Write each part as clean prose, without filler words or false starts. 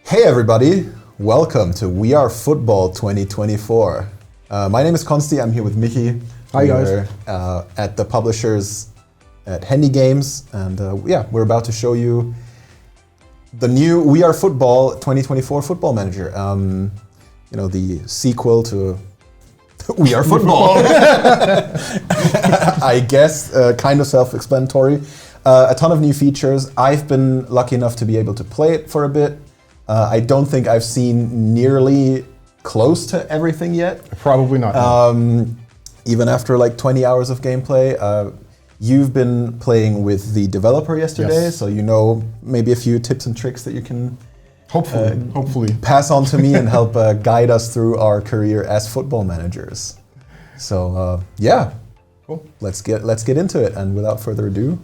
Hey everybody, welcome to We Are Football 2024. My name is Konsti, I'm here with Michi. Hi guys. We're at the publishers at HandyGames, and we're about to show you the new We Are Football 2024 Football Manager. The sequel to We Are Football. I guess, kind of self-explanatory. A ton of new features. I've been lucky enough to be able to play it for a bit. I don't think I've seen nearly close to everything yet. Probably not. Even after like 20 hours of gameplay. You've been playing with the developer yesterday, Yes. so you know maybe a few tips and tricks that you can Hopefully. pass on to me and help guide us through our career as football managers. So Cool. let's get into it. And without further ado,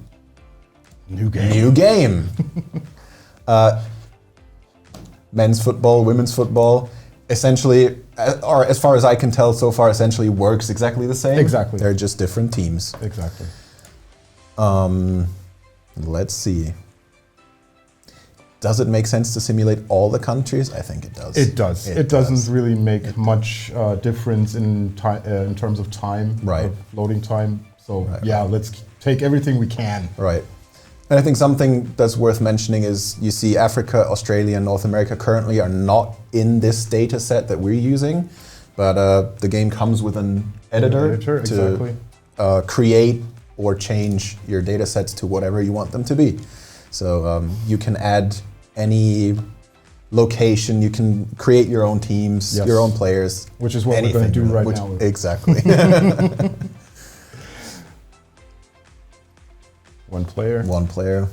New game. new game. Men's football, women's football, essentially, or as far as I can tell so far, essentially works exactly the same. Exactly. They're just different teams. Exactly. Let's see. Does it make sense to simulate all the countries? I think it does. It does. It doesn't really make much difference in terms of time, Right. of loading time. So Right. let's take everything we can. Right. And I think something that's worth mentioning is you see Africa, Australia, and North America currently are not in this data set that we're using, but the game comes with an editor to exactly. Create or change your data sets to whatever you want them to be. So you can add any location, you can create your own teams, Yes. your own players. Which is what we're going to do right now. Exactly. One player. One player.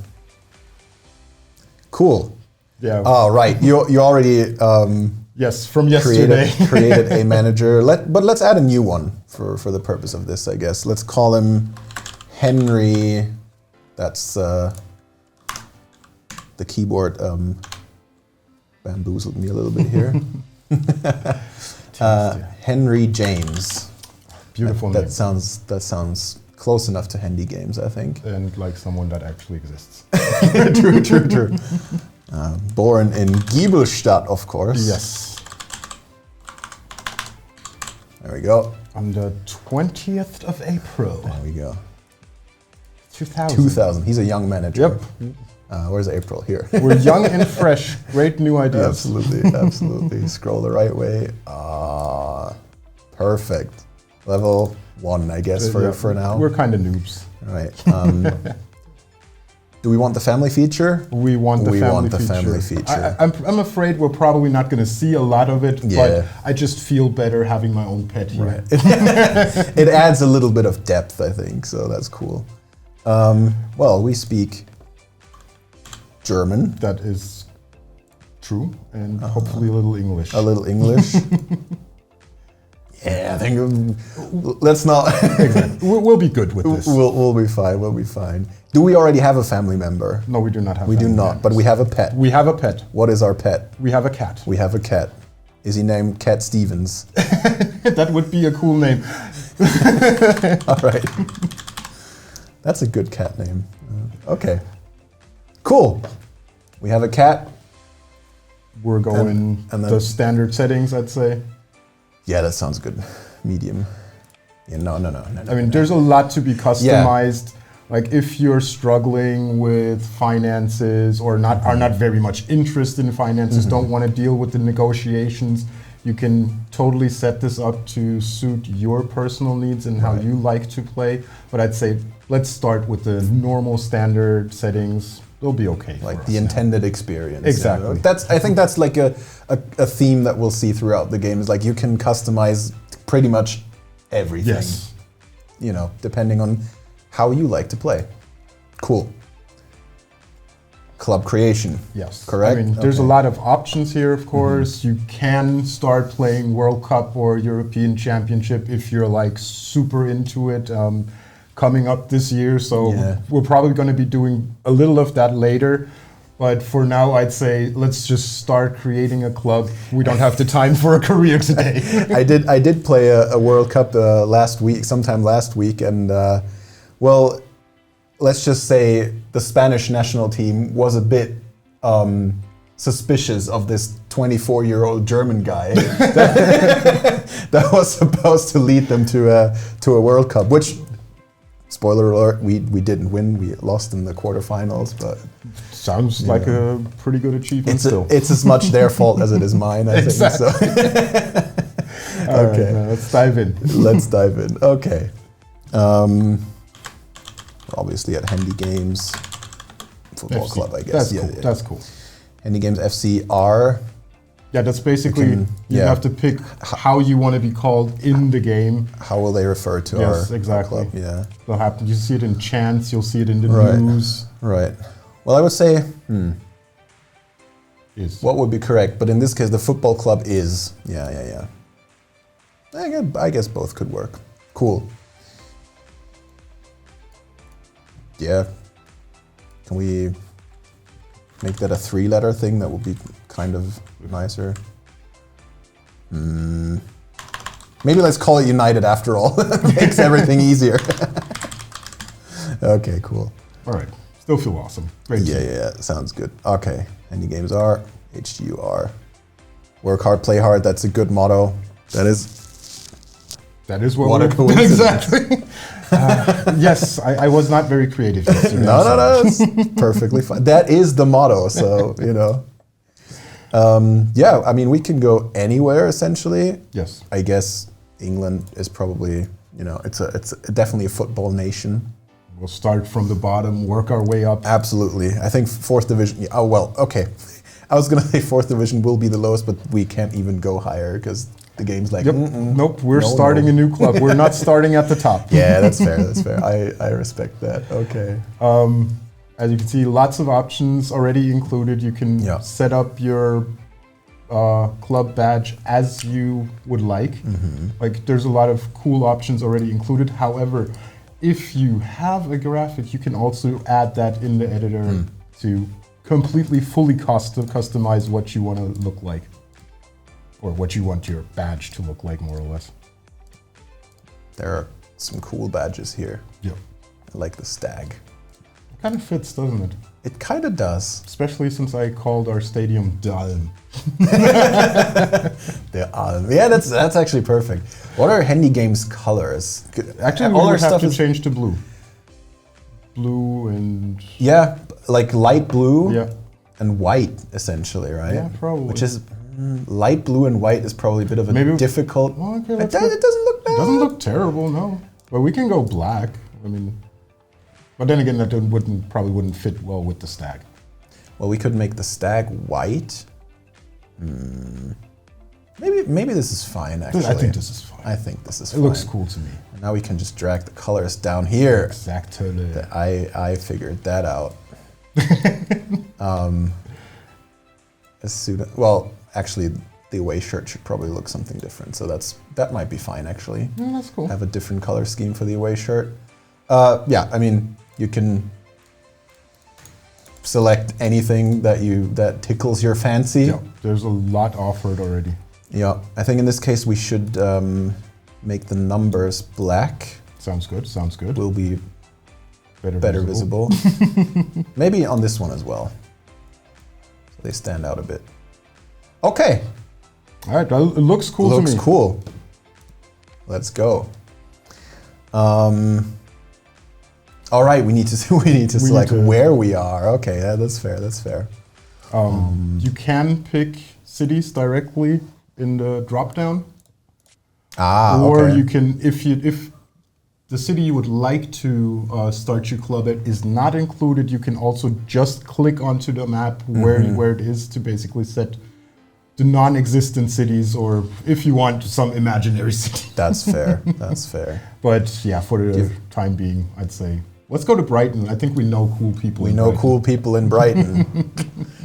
Cool. Yeah. Oh, right. You already Yes, from yesterday. created a manager. But let's add a new one for the purpose of this, I guess. Let's call him Henry. That's the keyboard bamboozled me a little bit here. Henry James. Beautiful name. That sounds close enough to HandyGames, I think. And like someone that actually exists. True. Born in Giebelstadt, of course. Yes. There we go. On the 20th of April, There we go. 2000. 2000. He's a young manager. Yep. Where's April? Here. We're young and fresh. Great new ideas. Absolutely. Scroll the right way. Perfect. Level 1, I guess, for now. We're kind of noobs. All right. Do we want the family feature? We want the family feature. I'm afraid we're probably not going to see a lot of it, but I just feel better having my own pet here. Right. It adds a little bit of depth, I think, so that's cool. Well, we speak German. That is true, and hopefully a little English. A little English. Yeah, I think let's not. Exactly. We'll be good with this. We'll be fine. We'll be fine. Do we already have a family member? No, we do not have. We do not, but we have a pet. We have a pet. What is our pet? We have a cat. We have a cat. Is he named Cat Stevens? That would be a cool name. All right. That's a good cat name. Okay. Cool. We have a cat. We're going and then the standard settings, I'd say. Yeah, that sounds good. Medium. Yeah, no. I mean, there's a lot to be customized. Like if you're struggling with finances or are not very much interested in finances, don't want to deal with the negotiations, you can totally set this up to suit your personal needs and how you like to play. But I'd say let's start with the normal standard settings. They'll be okay. Like the intended experience. Exactly. I think that's like a theme that we'll see throughout the game. Is like you can customize pretty much everything. Yes. Depending on how you like to play. Cool. Club creation. Yes. Correct? I mean, there's a lot of options here, of course. You can start playing World Cup or European Championship if you're like super into it. Coming up this year, so we're probably going to be doing a little of that later. But for now, I'd say let's just start creating a club. We don't have the time for a career today. I did play a World Cup sometime last week, and let's just say the Spanish national team was a bit suspicious of this 24-year-old German guy that was supposed to lead them to a World Cup, which, spoiler alert, we didn't win. We lost in the quarterfinals, but sounds like a pretty good achievement. It's as much their fault as it is mine, I think. So. Okay, right, let's dive in. Let's dive in. Okay. Obviously at HandyGames Football FC. Club, I guess. That's yeah, cool. yeah. That's cool. HandyGames FCR. Yeah, that's basically you have to pick how you want to be called in the game. How will they refer to our exactly. club? Yeah. They'll happen. You see it in chants. You'll see it in the news. Right. Well, I would say Is. What would be correct? But in this case, the football club is. Yeah. I guess both could work. Cool. Yeah. Can we make that a 3-letter thing? That would be kind of nicer. Maybe let's call it United after all. Makes everything easier. Okay, cool. All right. Still feel awesome. Great. Yeah. Sounds good. Okay. HandyGames are HGUR. Work hard, play hard. That's a good motto. That is what a coincidence. Exactly. Yes, I was not very creative yesterday. No, it's perfectly fine. That is the motto, so, you know. Yeah, I mean, we can go anywhere, essentially. Yes. I guess England is probably, you know, it's definitely a football nation. We'll start from the bottom, work our way up. Absolutely. I think 4th division, oh, well, okay. I was going to say 4th division will be the lowest, but we can't even go higher because the game's like, Nope, we're starting a new club. We're not starting at the top. Yeah, that's fair, that's fair. I respect that, okay. As you can see, lots of options already included. You can set up your club badge as you would like. Like, there's a lot of cool options already included. However, if you have a graphic, you can also add that in the editor to completely, fully customize what you want to look like. Or what you want your badge to look like, more or less. There are some cool badges here. Yep. I like the stag. It kind of fits, doesn't it? It kind of does. Especially since I called our stadium Dalm. The Alm. Yeah, that's actually perfect. What are HandyGames colors? Actually, all our stuff have to change to blue. Blue and... Yeah, like light blue and white, essentially, right? Yeah, probably. Which is... light blue and white is probably a bit of a difficult... Well, okay, it doesn't look bad. It doesn't look terrible, no. But we can go black. I mean... But then again, that probably wouldn't fit well with the stag. Well, we could make the stag white. Maybe this is fine, actually. I think this is fine. I think this is fine. It looks cool to me. And now we can just drag the colors down here. Exactly. I figured that out. Well, actually, the away shirt should probably look something different. So that might be fine, actually. Yeah, that's cool. Have a different color scheme for the away shirt. Yeah, I mean, you can select anything that tickles your fancy. Yeah, there's a lot offered already. Yeah, I think in this case we should make the numbers black. Sounds good, sounds good. Will be better visible. Maybe on this one as well. So they stand out a bit. Okay. All right, well, it looks cool to me. Looks cool. Let's go. All right, we need to select where we are. Okay, yeah, that's fair. That's fair. You can pick cities directly in the drop-down. Or you can, if the city you would like to start your club at is not included, you can also just click onto the map where it is to basically set the non-existent cities, or if you want, some imaginary city. That's fair. That's fair. But yeah, for the time being, I'd say let's go to Brighton. I think we know cool people. We know cool people in Brighton.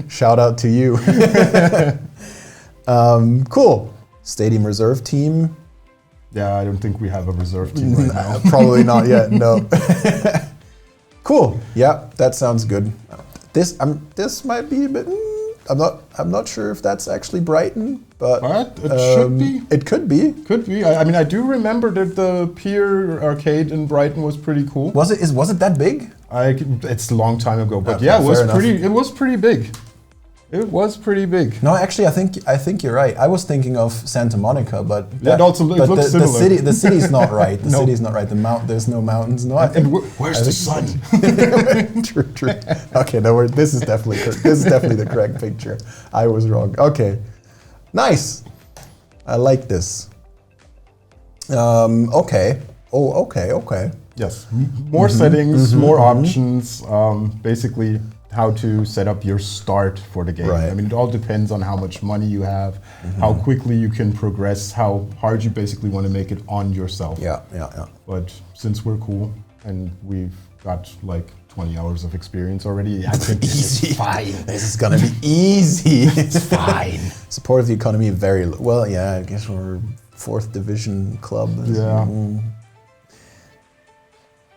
Shout out to you. Cool. Stadium reserve team. Yeah, I don't think we have a reserve team right now. Probably not yet. No. Cool. Yeah, that sounds good. This might be a bit. I'm not sure if that's actually Brighton, but it should be. It could be. Could be. I mean, I do remember that the Pier Arcade in Brighton was pretty cool. Was it that big? It's a long time ago, but yeah, it was pretty big. It was pretty big. No, actually, I think you're right. I was thinking of Santa Monica, but it also looks similar. The city's not right. The city's not right. There's no mountains. No, where's the sun? True. Okay, no, this is definitely the correct picture. I was wrong. Okay, nice. I like this. Okay. Oh, okay. Yes, more settings, more options. Basically, how to set up your start for the game. Right. I mean, it all depends on how much money you have, how quickly you can progress, how hard you basically want to make it on yourself. Yeah. But since we're cool and we've got like 20 hours of experience already, I think this is fine. This is gonna be easy. It's fine. Support of the economy very low. Well, yeah, I guess we're 4th division club. Yeah.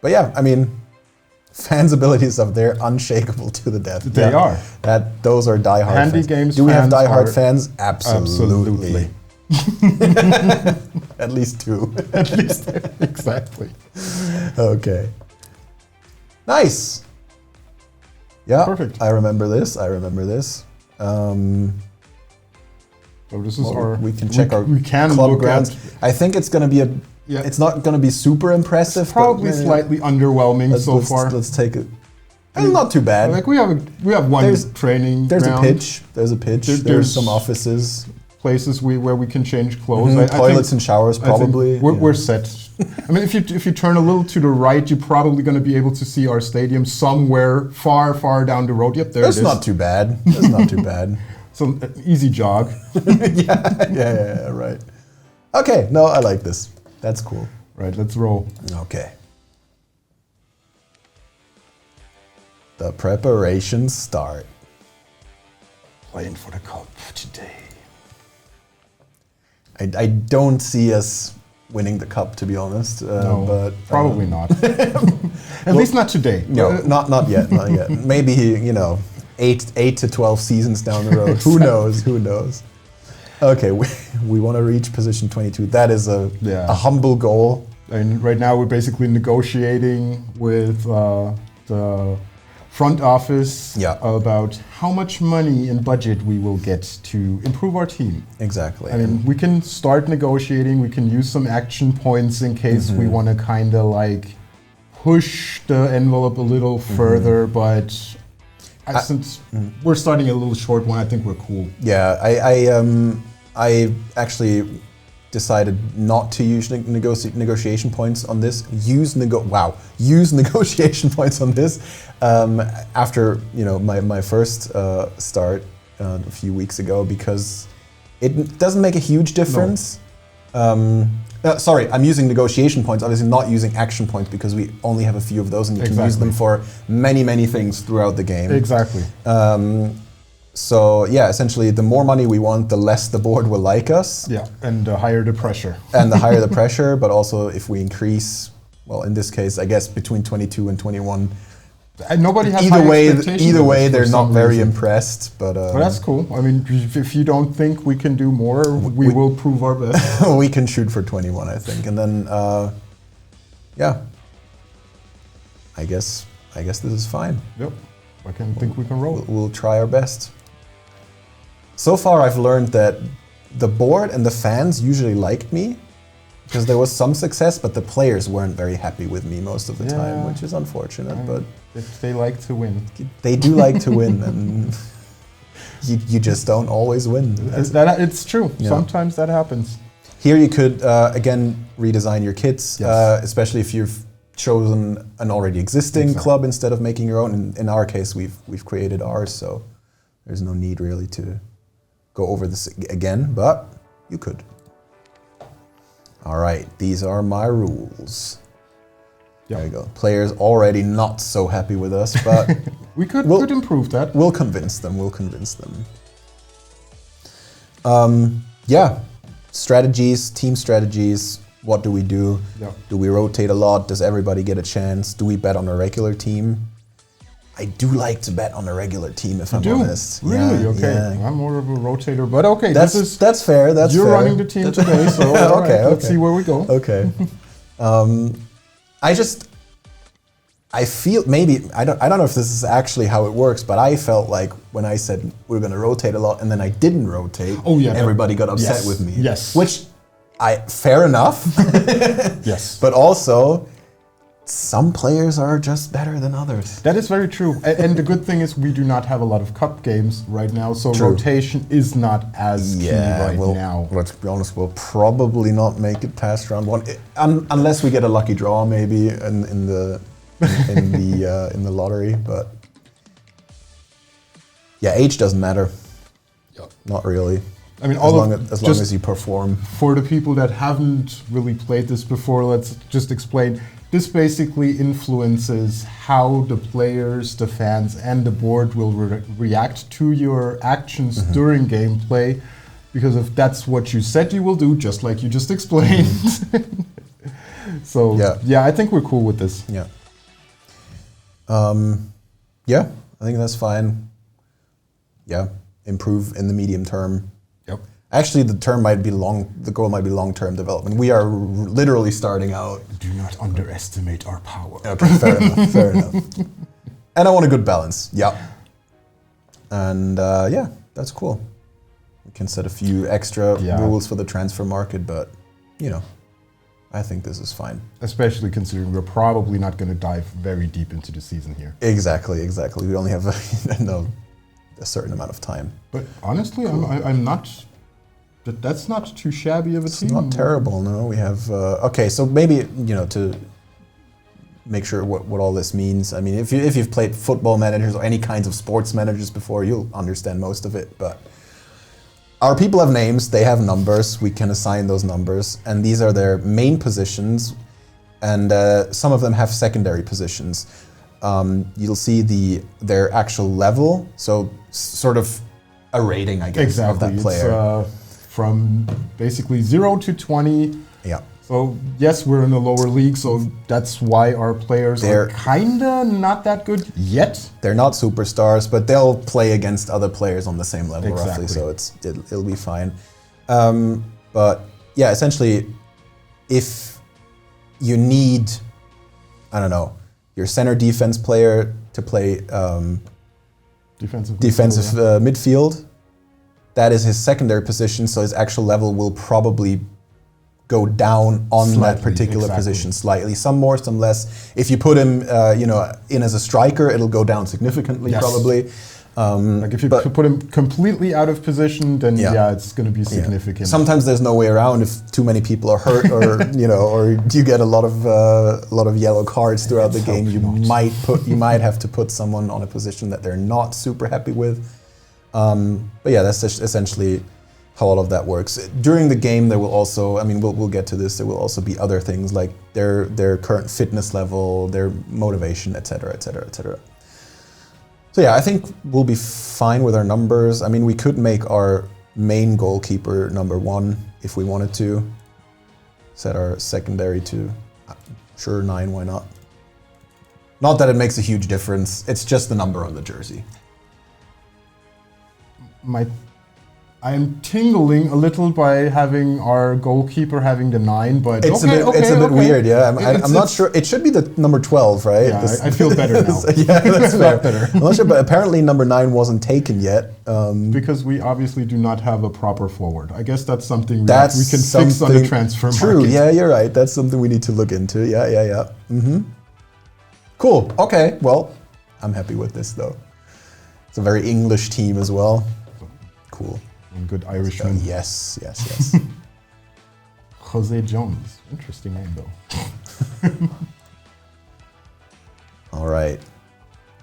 But yeah, I mean, fans' abilities up there unshakable to the death. They are. Those are diehard fans. HandyGames. Do we have diehard fans? Absolutely. At least 2. At least, exactly. Okay. Nice. Yeah. Perfect. I remember this. So this is our. We can check our we can club look grounds. At, I think it's going to be it's not going to be super impressive. It's probably slightly underwhelming so far. Let's take it. It's not too bad. Like we have one training. There's ground. a pitch. There's some offices. Places where we can change clothes. Toilets and showers probably. We're set. I mean, if you turn a little to the right, you're probably going to be able to see our stadium somewhere far down the road. Yep, there it is. That's not too bad. That's not too bad. So easy jog. yeah, right. Okay, no, I like this. That's cool. Right, let's roll. Okay. The preparations start. Playing for the cup today. I don't see us winning the cup, to be honest. No, but probably not. At least not today. No, not yet. Maybe 8 to 12 seasons down the road. Who knows? Okay, we want to reach position 22. That is a humble goal. And right now we're basically negotiating with the front office about how much money and budget we will get to improve our team. Exactly. I mean, we can start negotiating. We can use some action points in case we want to kind of like push the envelope a little further, but since we're starting a little short one, I think we're cool. Yeah, I actually decided not to use negotiation points on this. Use negotiation points on this after my first start a few weeks ago, because it doesn't make a huge difference. No. Sorry, I'm using negotiation points, obviously not using action points, because we only have a few of those and you can use them for many things throughout the game. Exactly. So yeah, essentially the more money we want, the less the board will like us. Yeah, and the higher the pressure. And the higher the pressure, but also if we increase, well, in this case, I guess between 22 and 21. Nobody has either way, they're not very impressed. But that's cool. I mean, if you don't think we can do more, we will prove our best. We can shoot for 21, I think, and then yeah. I guess this is fine. Yep, I think we can roll. We'll try our best. So far, I've learned that the board and the fans usually liked me, because there was some success, but the players weren't very happy with me most of the time, which is unfortunate. But they like to win. They do like to win, and you just don't always win. It's true. Yeah. Sometimes that happens. Here you could again redesign your kits, especially if you've chosen an already existing club instead of making your own. In our case, we've created ours, so there's no need really to go over this again, but you could. All right, these are my rules. There you go. Players already not so happy with us, but we could improve that. We'll convince them. Yeah, strategies, team strategies. What do we do? Yeah. Do we rotate a lot? Does everybody get a chance? Do we bet on a regular team? I do like to bet on a regular team, if I'm honest. Really? Yeah, okay. Yeah. I'm more of a rotator, but okay. That's fair. You're running the team today, so okay. Let's see where we go. Okay. I feel maybe I don't know if this is actually how it works, but I felt like when I said we're going to rotate a lot and then I didn't rotate, everybody got upset with me. Yes. Which fair enough. Yes. But also some players are just better than others. That is very true. And the good thing is we do not have a lot of cup games right now, so rotation is not as key now. Let's be honest, we'll probably not make it past round one, unless we get a lucky draw maybe in the lottery. But yeah, age doesn't matter. Yep. Not really. I mean, as long as you perform. For the people that haven't really played this before, let's just explain. This basically influences how the players, the fans, and the board will react to your actions during gameplay, because if that's what you said you will do, just like you just explained. So yeah, I think we're cool with this. Yeah. Yeah, I think that's fine. Yeah, improve in the medium term. Yep. Actually, the goal might be long-term development. We are literally starting out. Do not underestimate our power. Okay, fair enough, fair enough. And I want a good balance, yeah. And yeah, that's cool. We can set a few extra rules for the transfer market, but you know, I think this is fine. Especially considering we're probably not going to dive very deep into the season here. Exactly. We only have a certain amount of time. But honestly, I'm not. That's not too shabby of a team. It's not terrible, no. We have okay. So maybe to make sure what all this means. I mean, if you've played football managers or any kinds of sports managers before, you'll understand most of it. But our people have names. They have numbers. We can assign those numbers, and these are their main positions. And some of them have secondary positions. You'll see their actual level. So sort of a rating, I guess, of that player. It's, from basically 0 to 20. Yeah. So yes, we're in the lower league, so that's why our players are kinda not that good yet. They're not superstars, but they'll play against other players on the same level roughly, so it'll be fine. But yeah, essentially, if you need, I don't know, your center defense player to play defensive midfield. That is his secondary position, so his actual level will probably go down on that particular position slightly. Some more, some less. If you put him, in as a striker, it'll go down significantly, probably. Like if you put him completely out of position, then it's going to be significant. Yeah. Sometimes there's no way around if too many people are hurt, or or you get a lot of yellow cards throughout the game. You might have to put someone on a position that they're not super happy with. But yeah, that's essentially how all of that works. During the game, there will also, I mean, we'll get to this. There will also be other things like their current fitness level, their motivation, etc., etc., etc. So yeah, I think we'll be fine with our numbers. I mean, we could make our main goalkeeper number 1 if we wanted to. Set our secondary to, sure, 9, why not? Not that it makes a huge difference. It's just the number on the jersey. I'm tingling a little by having our goalkeeper having the 9, but it's a bit weird. Yeah, I'm not sure. It should be the number 12, right? Yeah, I feel better now. Yeah, that's fair. Better. I'm not sure, but apparently number 9 wasn't taken yet. Because we obviously do not have a proper forward. I guess that's something we can fix on the transfer market. True. Yeah, you're right. That's something we need to look into. Yeah. Mm-hmm. Cool. Okay. Well, I'm happy with this though. It's a very English team as well. Cool. And good Irishman. Yes. Jose Jones. Interesting name, though. All right.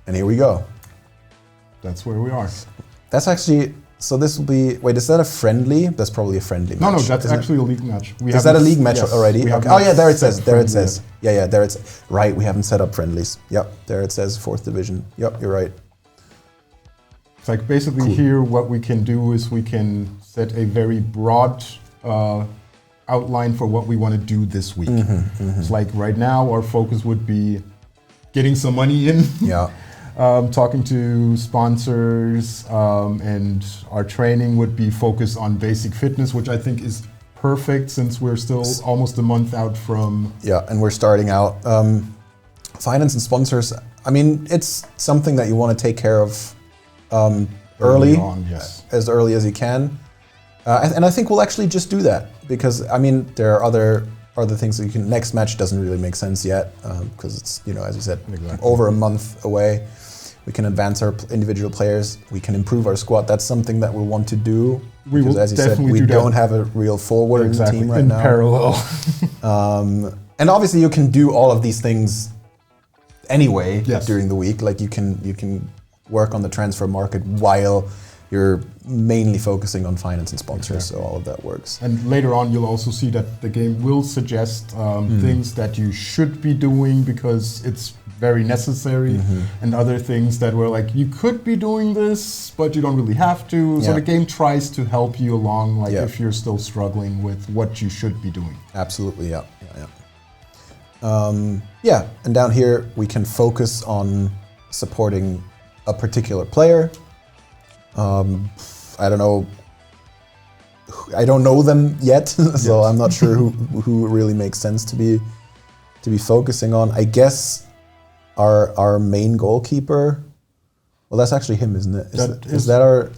And here we go. That's where we are. That's actually, so this will be, wait, is that a friendly? That's probably a friendly match. No, that's actually a league match. Is that a league match already? Okay. Oh yeah, there it says. Yeah, there it's, right, we haven't set up friendlies. Yep, there it says 4th division. Yep, you're right. It's like basically here what we can do is we can set a very broad outline for what we want to do this week. It's like right now our focus would be getting some money in, talking to sponsors, and our training would be focused on basic fitness, which I think is perfect since we're still almost a month out from... Yeah, and we're starting out. finance and sponsors, I mean, it's something that you want to take care of early on, yes. As early as you can. And I think we'll actually just do that because, I mean, there are other things that you can. Next match doesn't really make sense yet because it's, you know, as you said, over a month away. We can advance our individual players. We can improve our squad. That's something that we'll want to do. We will as you said, we don't have a real forward in the team right now. Parallel. And obviously, you can do all of these things anyway during the week. Like you can work on the transfer market while you're mainly focusing on finance and sponsors, so all of that works. And later on, you'll also see that the game will suggest things that you should be doing because it's very necessary, and other things that were like, you could be doing this, but you don't really have to. So the game tries to help you along, like if you're still struggling with what you should be doing. Absolutely, yeah. And down here, we can focus on supporting a particular player. I don't know. I don't know them yet, so I'm not sure who really makes sense to be focusing on. I guess our main goalkeeper. Well, that's actually him, isn't it? Is that our?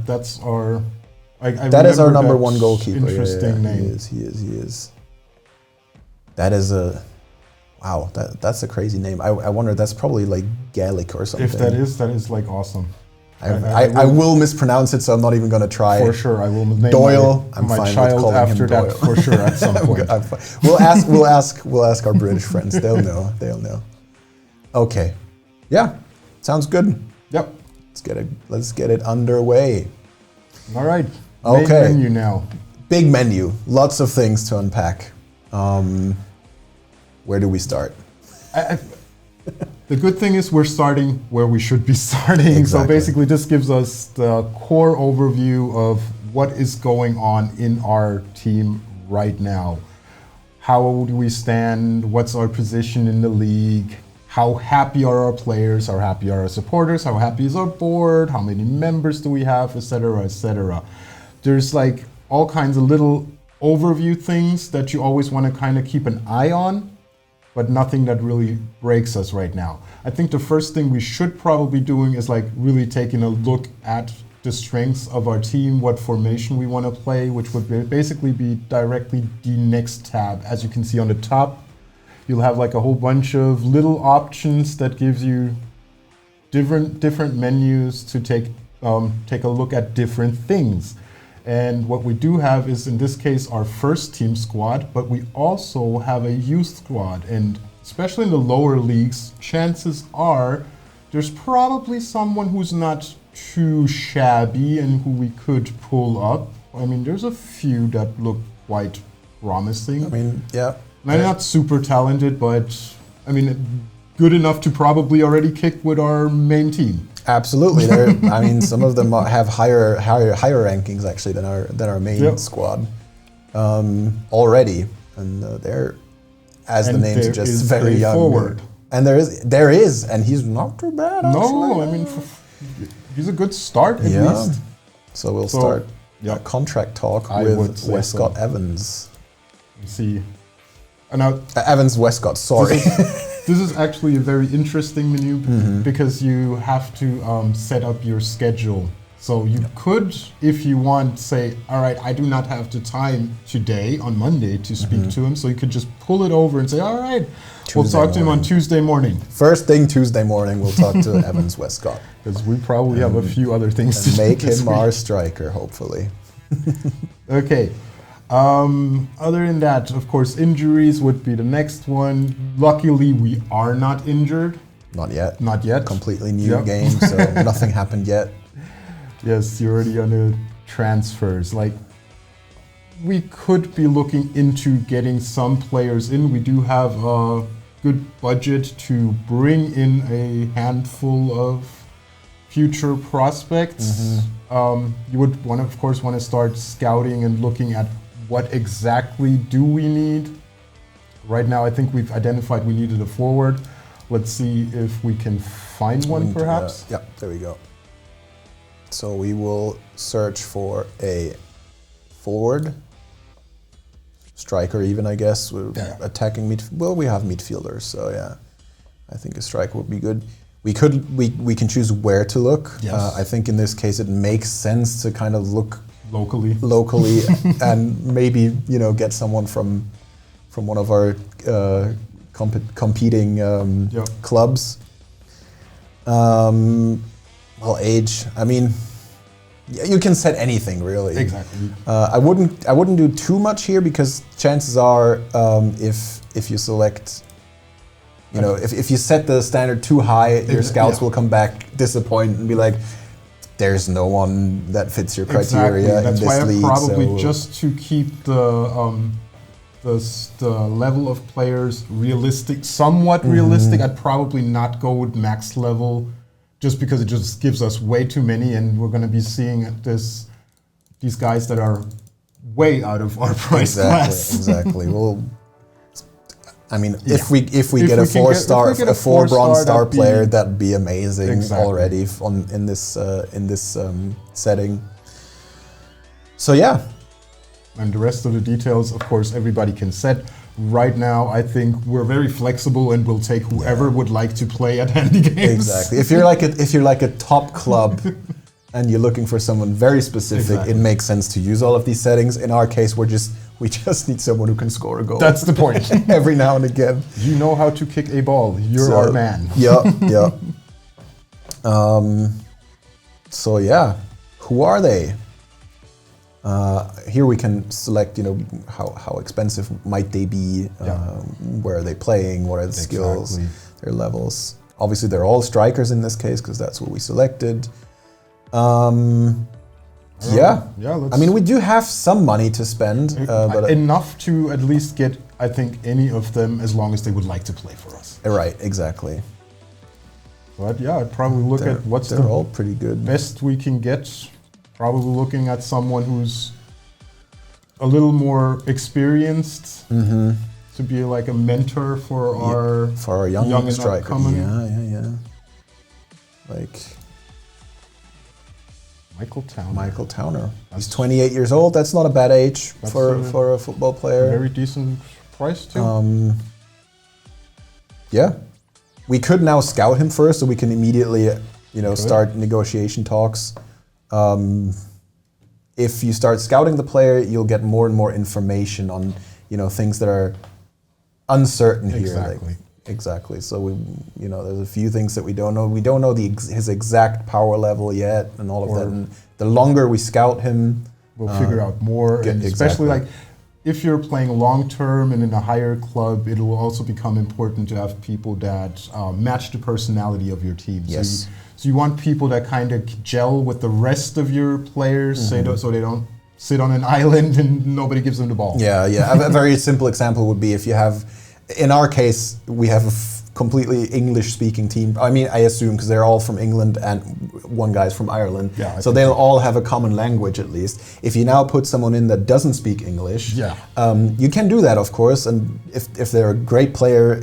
That's our. That is our number one goalkeeper. Interesting name. He is. That is a. Wow, that's a crazy name. I wonder, that's probably like Gaelic or something. If that is like awesome. I will mispronounce it, so I'm not even going to try. For sure, I will name Doyle. my child after that for sure at some point. We'll ask our British friends. They'll know. Okay, yeah, sounds good. Yep. Let's get it underway. All right. Okay. Main menu now. Big menu. Lots of things to unpack. Where do we start? The good thing is we're starting where we should be starting. Exactly. So basically this gives us the core overview of what is going on in our team right now. How do we stand? What's our position in the league? How happy are our players? How happy are our supporters? How happy is our board? How many members do we have? Etc. etc. There's like all kinds of little overview things that you always want to kind of keep an eye on, but nothing that really breaks us right now. I think the first thing we should probably doing is like really taking a look at the strengths of our team, what formation we want to play, which would basically be directly the next tab. As you can see on the top, you'll have like a whole bunch of little options that gives you different menus to take a look at different things. And what we do have is, in this case, our first team squad, but we also have a youth squad. And especially in the lower leagues, chances are there's probably someone who's not too shabby and who we could pull up. I mean, there's a few that look quite promising. I mean, yeah. They're not super talented, but I mean, good enough to probably already kick with our main team. Absolutely. I mean, some of them have higher rankings actually than our main squad already, and they're, as the name suggests, very young. Forward. And there is, and he's not too bad. Actually. No, I mean, he's a good start at least. So we'll start a contract talk with Westcott Evans. Let's see. Now, Evans Westcott. Sorry. This is actually a very interesting menu because you have to set up your schedule. So you could, if you want, say, all right, I do not have the time today on Monday to speak to him. So you could just pull it over and say, all right, we'll talk to him on Tuesday morning. First thing Tuesday morning, we'll talk to Evans Westcott. Because we probably have a few other things to do. Make him our striker, hopefully. Okay. Other than that, of course, injuries would be the next one. Luckily, we are not injured. Not yet. Not yet. Completely new game, so nothing happened yet. Yes, you're already on the transfers. Like, we could be looking into getting some players in. We do have a good budget to bring in a handful of future prospects. You would want to, of course, want to start scouting and looking at what exactly do we need. Right now, I think we've identified we needed a forward. Let's see if we can find one, perhaps. Yeah, there we go. So we will search for a forward, striker even, I guess. We're attacking well, we have midfielders, so yeah. I think a striker would be good. We can choose where to look. Yes. I think in this case it makes sense to kind of look locally and maybe get someone from one of our competing clubs. Well, age. I mean, you can set anything really. Exactly. I wouldn't do too much here because chances are, if you select, if you set the standard too high, your scouts will come back disappointed and be like, "There's no one that fits your criteria in this league." That's why I probably just to keep the level of players realistic, somewhat realistic. I'd probably not go with max level, just because it just gives us way too many, and we're going to be seeing these guys that are way out of our price class. Exactly. Well, I mean, if we get a four bronze star player, that'd be amazing already in this setting. So yeah. And the rest of the details, of course, everybody can set. Right now, I think we're very flexible and we'll take whoever would like to play at HandyGames. Exactly. If you're like a top club and you're looking for someone very specific, it makes sense to use all of these settings. In our case, we just need someone who can score a goal. That's the point. Every now and again. You know how to kick a ball. You're our man. Yeah. So yeah, who are they? Here we can select, how expensive might they be, where are they playing, what are the skills, their levels. Obviously, they're all strikers in this case because that's what we selected. I mean, we do have some money to spend, but enough to at least get, I think, any of them as long as they would like to play for us. Right, exactly. But yeah, I'd probably look at what's the all pretty good. Best we can get. Probably looking at someone who's a little more experienced to be like a mentor for our young striker. Yeah. Like Michael Towner. He's 28 years old. That's not a bad age for a football player. Very decent price too. Yeah. We could now scout him first, so we can immediately, start negotiation talks. If you start scouting the player, you'll get more and more information on, things that are uncertain here. Exactly. So there's a few things that we don't know. We don't know his exact power level yet, and all of that. And the longer we scout him, we'll figure out more. And especially like if you're playing long term and in a higher club, it will also become important to have people that match the personality of your team. Yes. So you want people that kind of gel with the rest of your players, so they don't sit on an island and nobody gives them the ball. Yeah. A very simple example would be if you have, in our case, we have a completely English-speaking team. I mean, I assume because they're all from England and one guy's from Ireland. Yeah, so they'll all have a common language at least. If you now put someone in that doesn't speak English, you can do that, of course. And if they're a great player,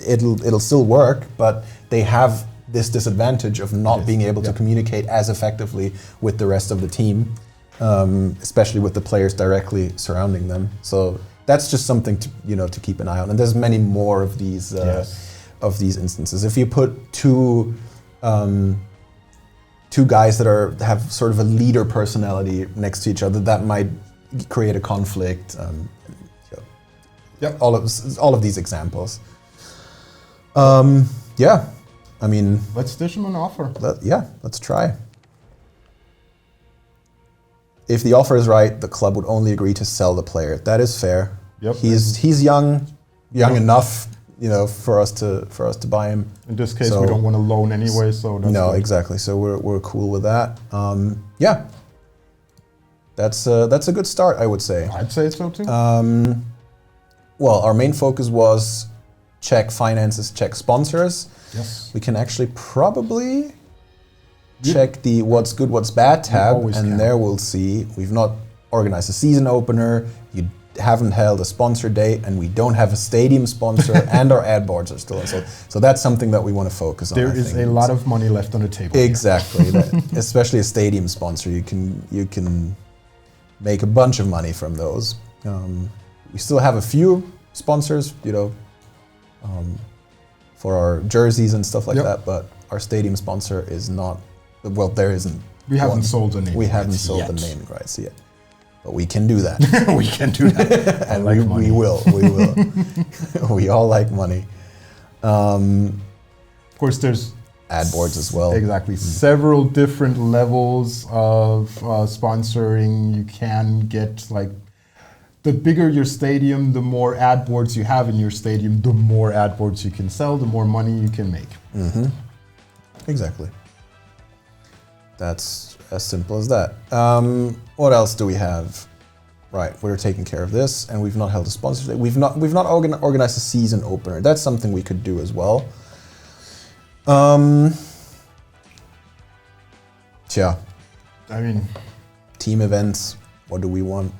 it'll still work. But they have this disadvantage of not being able to communicate as effectively with the rest of the team, especially with the players directly surrounding them. So that's just something to keep an eye on. And there's many more of these instances. If you put two guys that have sort of a leader personality next to each other, that might create a conflict. All of these examples. I mean, let's dish him an offer. Let's try. If the offer is right, the club would only agree to sell the player. That is fair. Yep. He's young enough, for us to buy him. In this case, we don't want to loan anyway, so that's good. Exactly. So we're cool with that. That's a good start, I would say. I'd say so too. Well, our main focus was check finances, check sponsors. Yes. We can actually probably check the what's good, what's bad tab, and there we'll see we've not organized a season opener, you haven't held a sponsor day, and we don't have a stadium sponsor, and our ad boards are still on. So that's something that we want to focus on. There is a lot of money left on the table. Exactly, especially a stadium sponsor. You can make a bunch of money from those. We still have a few sponsors, for our jerseys and stuff like that. But our stadium sponsor is not. Well, there isn't. We haven't sold the name. We haven't sold the naming rights yet. But we can do that. We can do that. And we will. We will. We all like money. Of course, there's ad boards as well. Exactly. Several different levels of sponsoring. You can get, like, the bigger your stadium, the more ad boards you have in your stadium, the more ad boards you can sell, the more money you can make. Mm-hmm. Exactly. That's as simple as that. What else do we have? Right, we're taking care of this, and we've not held a sponsorship. We've not organized a season opener. That's something we could do as well. I mean, team events. What do we want?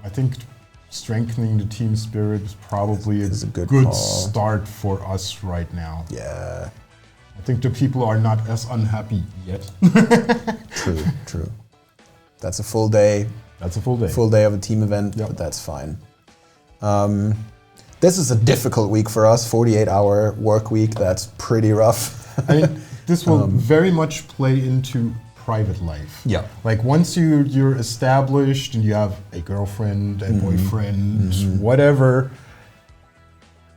I think strengthening the team spirit is probably a good start for us right now. Yeah. I think the people are not as unhappy yet. True. That's a full day. That's a full day. Full day of a team event, but that's fine. This is a difficult week for us, 48-hour work week. That's pretty rough. I mean, this will very much play into private life. Yeah. Like once you're established and you have a girlfriend, a boyfriend, whatever,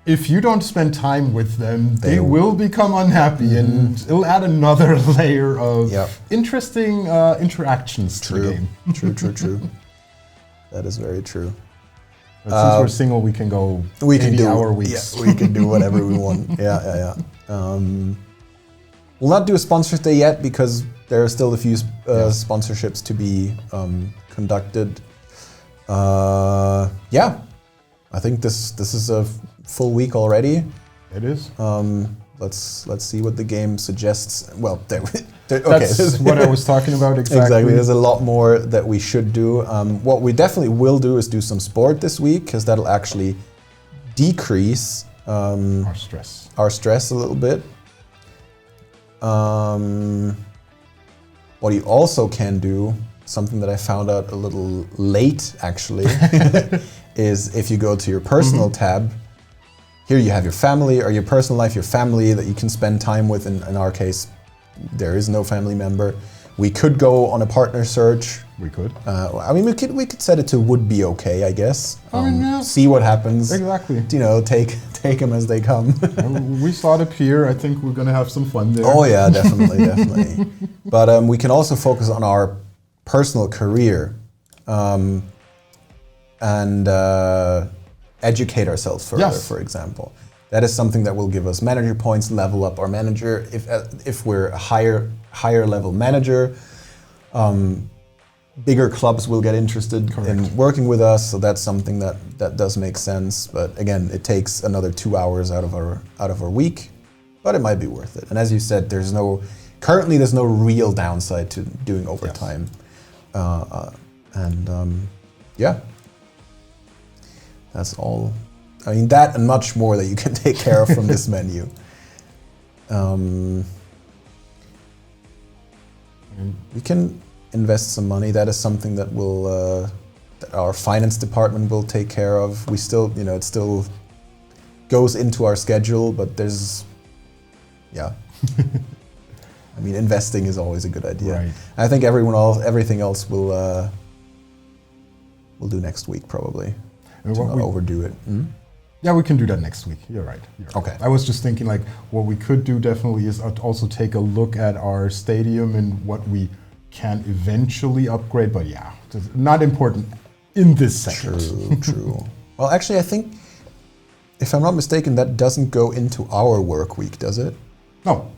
if you don't spend time with them, they will become unhappy, and it'll add another layer of interesting interactions to the game. True. That is very true. But since we're single, we can go 80-hour weeks. Yeah, we can do whatever we want. Yeah. We'll not do a sponsors day yet because there are still a few sponsorships to be conducted. I think this is a full week already. It is. Let's see what the game suggests. Well, that's what I was talking about exactly. There's a lot more that we should do. What we definitely will do is do some sport this week because that'll actually decrease our stress a little bit. What you also can do, something that I found out a little late actually, is if you go to your personal tab, here you have your family or your personal life, your family that you can spend time with. In our case, there is no family member. We could go on a partner search. We could. I mean, we could set it to would be okay, I guess. See what happens. Exactly. You know, take them as they come. We saw it appear. I think we're gonna have some fun there. Oh yeah, definitely. But we can also focus on our personal career and educate ourselves further. For example, that is something that will give us manager points, level up our manager. If we're a higher level manager, bigger clubs will get interested in working with us. So that's something that does make sense. But again, it takes another 2 hours out of our week, but it might be worth it. And as you said, currently there's no real downside to doing overtime. That's all. I mean, that and much more that you can take care of from this menu. We can invest some money. That is something that that our finance department will take care of. We still, it still goes into our schedule, but there's, I mean, investing is always a good idea. Right. I think everything else we'll do next week probably. To not overdo it. Yeah, we can do that next week. You're right. Okay. I was just thinking, like, what we could do definitely is also take a look at our stadium and what we can eventually upgrade. But yeah, not important in this second. True. Well, actually, I think, if I'm not mistaken, that doesn't go into our work week, does it? No.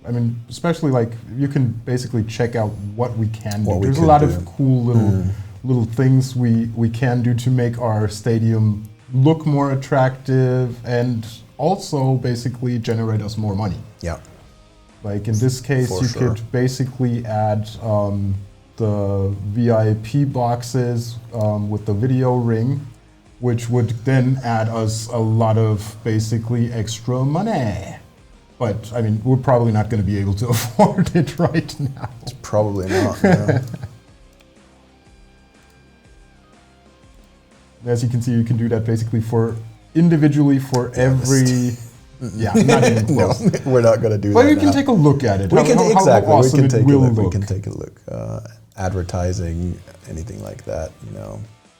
I mean, especially like you can basically check out what we can do. There's a lot of cool little things we can do to make our stadium look more attractive and also basically generate us more money. Yeah. Like in this case, could basically add the VIP boxes with the video ring, which would then add us a lot of basically extra money. But I mean, we're probably not going to be able to afford it right now. Probably not. No. As you can see, you can do that basically individually for every Yeah, not even close. No, we're not going to do that. But you can take a look at it. We can exactly. How awesome we can take it a will look. look. We can take a look. Advertising, anything like that,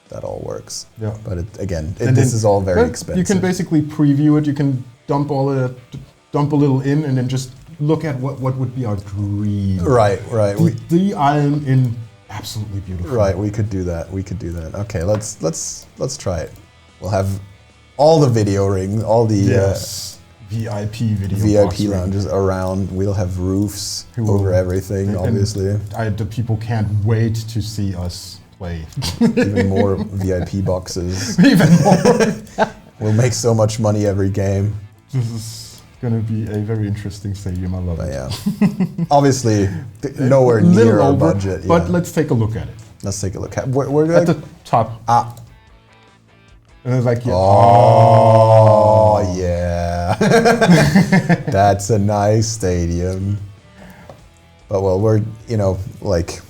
that all works. Yeah. But this is all very expensive. You can basically preview it. You can dump a little in, and then just look at what would be our dream. Right. The island in absolutely beautiful. Right. We could do that. Okay. Let's try it. We'll have all the video ring, all the VIP video VIP lounges around. We'll have roofs over everything. Obviously, the people can't wait to see us play. Even more VIP boxes. Even more. We'll make so much money every game. This is going to be a very interesting stadium. I love it. Yeah. Obviously, nowhere near our budget. But let's take a look at it. Let's take a look at at the top. And it's like, yeah. That's a nice stadium. But we're like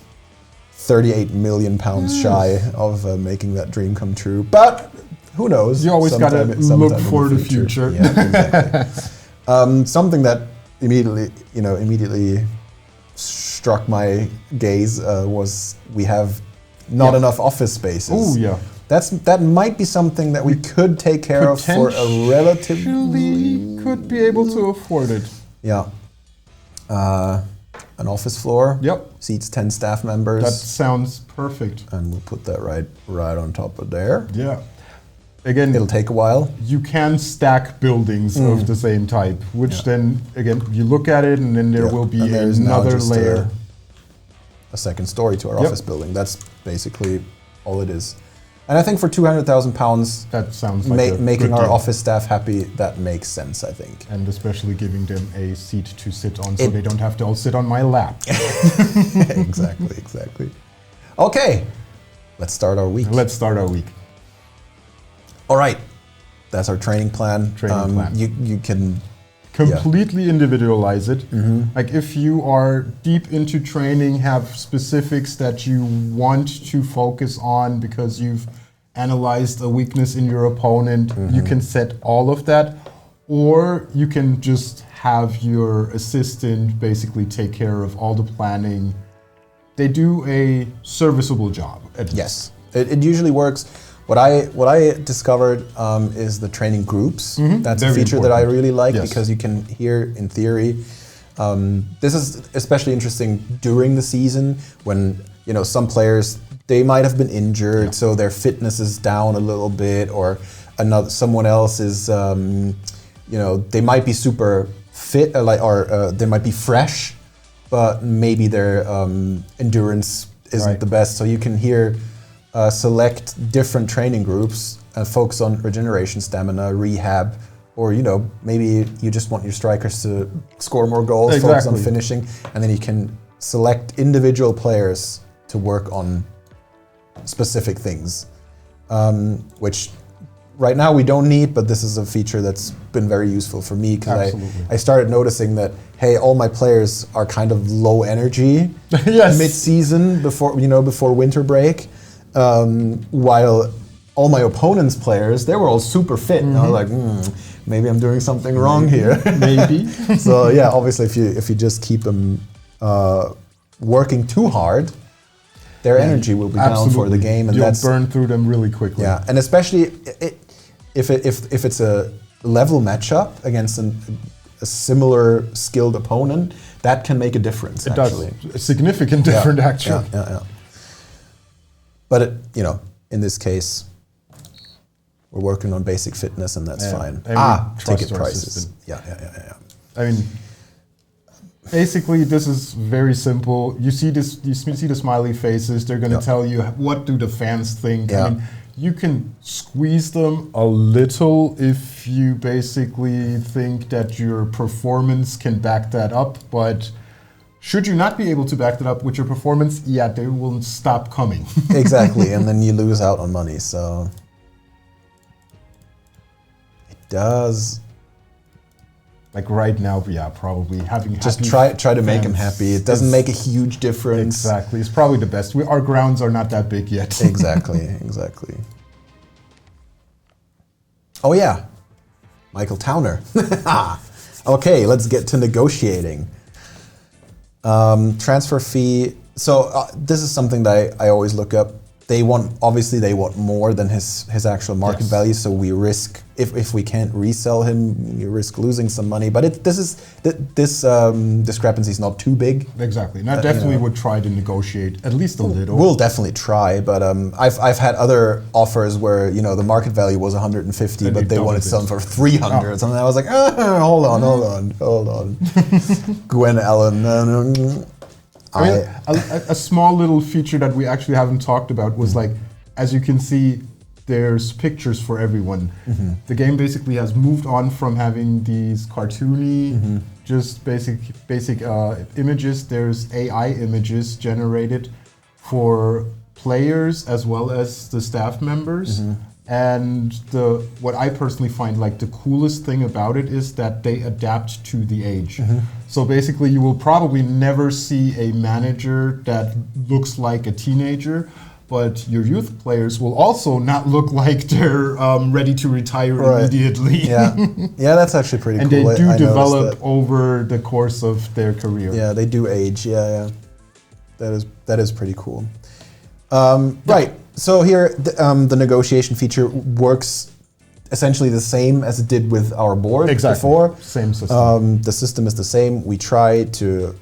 38 million pounds shy of making that dream come true. But who knows? You always got to look for the future. Yeah, exactly. Something that immediately struck my gaze was we have not enough office spaces. Oh yeah. That might be something that we could take care of for a relatively... could be able to afford it. Yeah. An office floor. Yep. Seats 10 staff members. That sounds perfect. And we'll put that right on top of there. Yeah. Again, it'll take a while. You can stack buildings of the same type, which then, again, you look at it and then there will be another layer. A second story to our office building. That's basically all it is. And I think for £200,000, that sounds like making our office staff happy, that makes sense, I think. And especially giving them a seat to sit on, so they don't have to all sit on my lap. Exactly. Okay, let's start our week. All right, that's our training plan. You can completely individualize it. Like if you are deep into training, have specifics that you want to focus on because you've analyzed a weakness in your opponent, you can set all of that, or you can just have your assistant basically take care of all the planning. They do a serviceable job. Yes, it usually works. What I discovered is the training groups. That's a feature that I really like because you can hear in theory. This is especially interesting during the season when some players, they might have been injured, so their fitness is down a little bit, or someone else is they might be super fit, or they might be fresh, but maybe their endurance isn't the best. So you can hear. Select different training groups and focus on regeneration, stamina, rehab, or maybe you just want your strikers to score more goals, focus on finishing, and then you can select individual players to work on specific things, which right now we don't need, but this is a feature that's been very useful for me because I started noticing that, hey, all my players are kind of low energy mid-season before winter break. While all my opponent's players, they were all super fit. And I was like, maybe I'm doing something wrong here. Maybe. So yeah, obviously if you just keep them working too hard, their energy will be down for the game, and you'll burn through them really quickly. Yeah, and especially if it's a level matchup against a similar skilled opponent, that can make a difference. It does. A significant difference, actually. Yeah. But in this case, we're working on basic fitness, and that's fine. Ticket prices. Yeah. I mean, basically, this is very simple. You see this. You see the smiley faces. They're going to tell you what do the fans think. I mean, you can squeeze them a little if you basically think that your performance can back that up, but. Should you not be able to back that up with your performance, they will stop coming. Exactly, and then you lose out on money, so it does. Like right now, probably having just try to make them happy. It doesn't make a huge difference. Exactly, it's probably the best. Our grounds are not that big yet. Exactly. Oh yeah, Michael Towner. Okay, let's get to negotiating. Transfer fee. So this is something that I always look up. They want more than his actual market value. So we risk if we can't resell him, you risk losing some money. But this discrepancy is not too big. Exactly, and I definitely would try to negotiate at least a little. We'll definitely try, but I've had other offers where the market value was 150, and but they wanted to sell him for 300 or something. I was like, hold on, Gwen Allen. I mean, a small little feature that we actually haven't talked about was like, as you can see, there's pictures for everyone. The game basically has moved on from having these cartoony, just basic images. There's AI images generated for players as well as the staff members. And what I personally find like the coolest thing about it is that they adapt to the age. So basically you will probably never see a manager that looks like a teenager, but your youth players will also not look like they're ready to retire immediately. Yeah, that's actually pretty and cool. And they do develop over the course of their career. Yeah, they do age, yeah. That is pretty cool. Right. So here, the negotiation feature works essentially the same as it did with our board before. Same system. The system is the same. We try to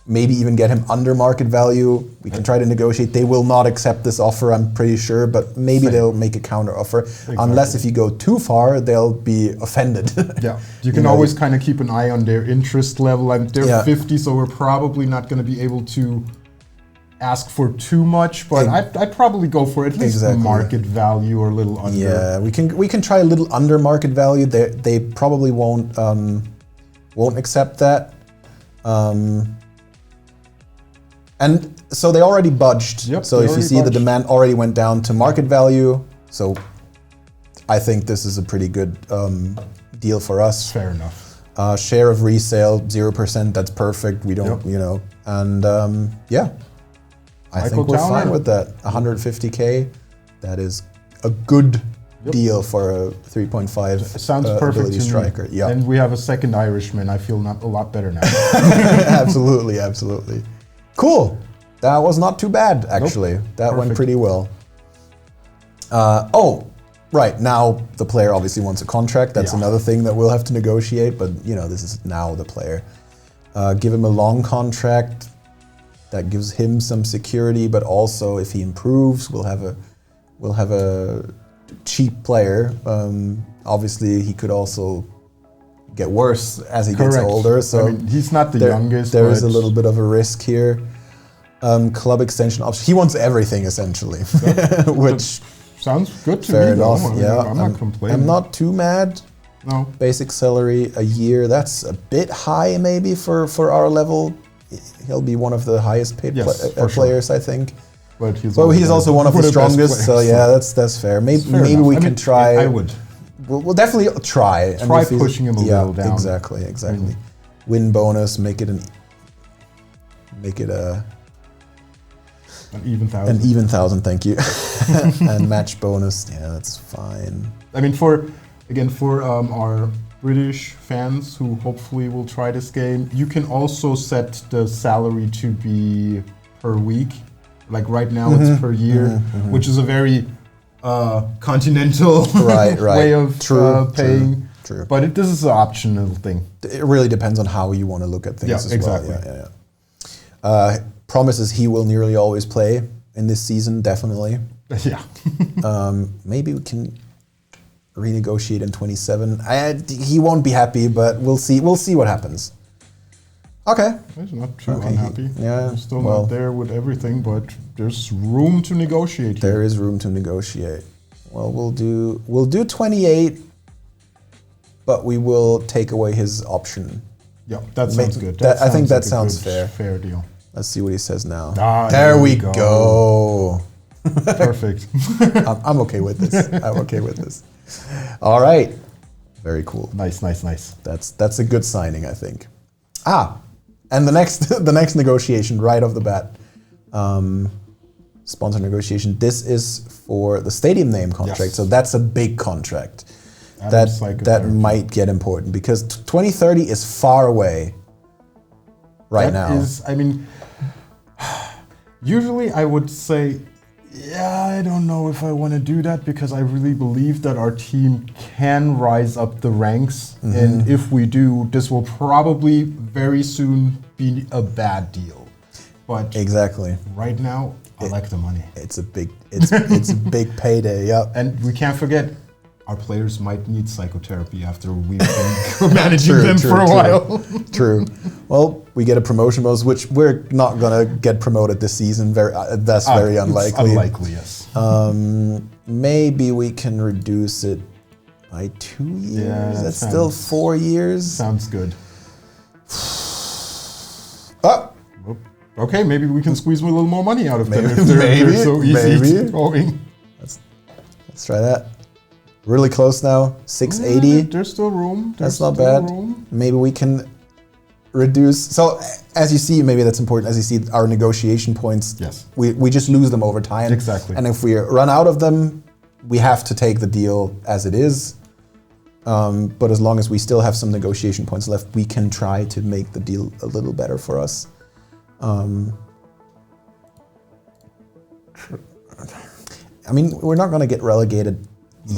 maybe even get him under market value. We can try to negotiate. They will not accept this offer, I'm pretty sure, but maybe they'll make a counter offer. Unless if you go too far, they'll be offended. Yeah, you can always kind of keep an eye on their interest level. And they're 50, so we're probably not going to be able to ask for too much, but I'd probably go for at least market value or a little under. Yeah, we can try a little under market value. They probably won't accept that. And so they already budged. Yep, so if you see the demand already went down to market value, so I think this is a pretty good deal for us. Fair enough. Share of resale 0%. That's perfect. We don't, and I think we're fine with that. 150K, that is a good deal for a 3.5 sounds perfect ability striker. Yeah. And we have a second Irishman. I feel a lot better now. Absolutely. Cool. That was not too bad, actually. That went pretty well. Right. Now the player obviously wants a contract. That's another thing that we'll have to negotiate, but this is now the player. Give him a long contract. That gives him some security, but also if he improves, we'll have a cheap player. Obviously, he could also get worse as he gets older. So I mean, he's not the youngest. There is a little bit of a risk here. Club extension option. He wants everything essentially, which sounds good to me. Fair enough. I'm not complaining. I'm not too mad. No. Basic salary a year. That's a bit high maybe for our level. He'll be one of the highest paid players, I think. But he's also one of the strongest. So yeah, that's fair. Maybe we can try. I would. We'll definitely try. Try pushing him a little down. Exactly. Win bonus. Make it an even thousand. Thank you. And match bonus. Yeah, that's fine. I mean, for our British fans who hopefully will try this game, you can also set the salary to be per week. Like right now it's per year, which is a very continental way of paying. True. But this is an optional thing. It really depends on how you want to look at things as well. Yeah. Promises he will nearly always play in this season, definitely. Yeah. Maybe we can renegotiate in 27. He won't be happy, but we'll see. We'll see what happens. Okay. He's not too unhappy. Yeah. He's still not there with everything, but there's room to negotiate here. There is room to negotiate. Well, we'll do 28, but we will take away his option. Yeah, that sounds good. I think that sounds fair. Fair deal. Let's see what he says now. There we go. Perfect. I'm okay with this. All right. Very cool. Nice. That's a good signing, I think. And the next negotiation right off the bat, sponsor negotiation. This is for the stadium name contract. Yes. So that's a big contract. that might get important because 2030 is far away now. Usually I would say, yeah, I don't know if I want to do that because I really believe that our team can rise up the ranks. And if we do, this will probably very soon be a bad deal. But exactly right now, I like the money. It's a big big payday, yeah. And we can't forget, our players might need psychotherapy after we've been managing them for a while. True. Well, we get a promotion bonus, which we're not gonna get promoted this season. That's very unlikely. Unlikely, yes. Maybe we can reduce it by 2 years. Yeah, that's still 4 years. Sounds good. Okay, maybe we can squeeze a little more money out of them if they're so easy going. Let's try that. Really close now, 680. Yeah, there's still room. That's not bad. Maybe we can reduce. So as you see, maybe that's important. As you see, our negotiation points, yes, we just lose them over time. Exactly. And if we run out of them, we have to take the deal as it is. But as long as we still have some negotiation points left, we can try to make the deal a little better for us. I mean, we're not going to get relegated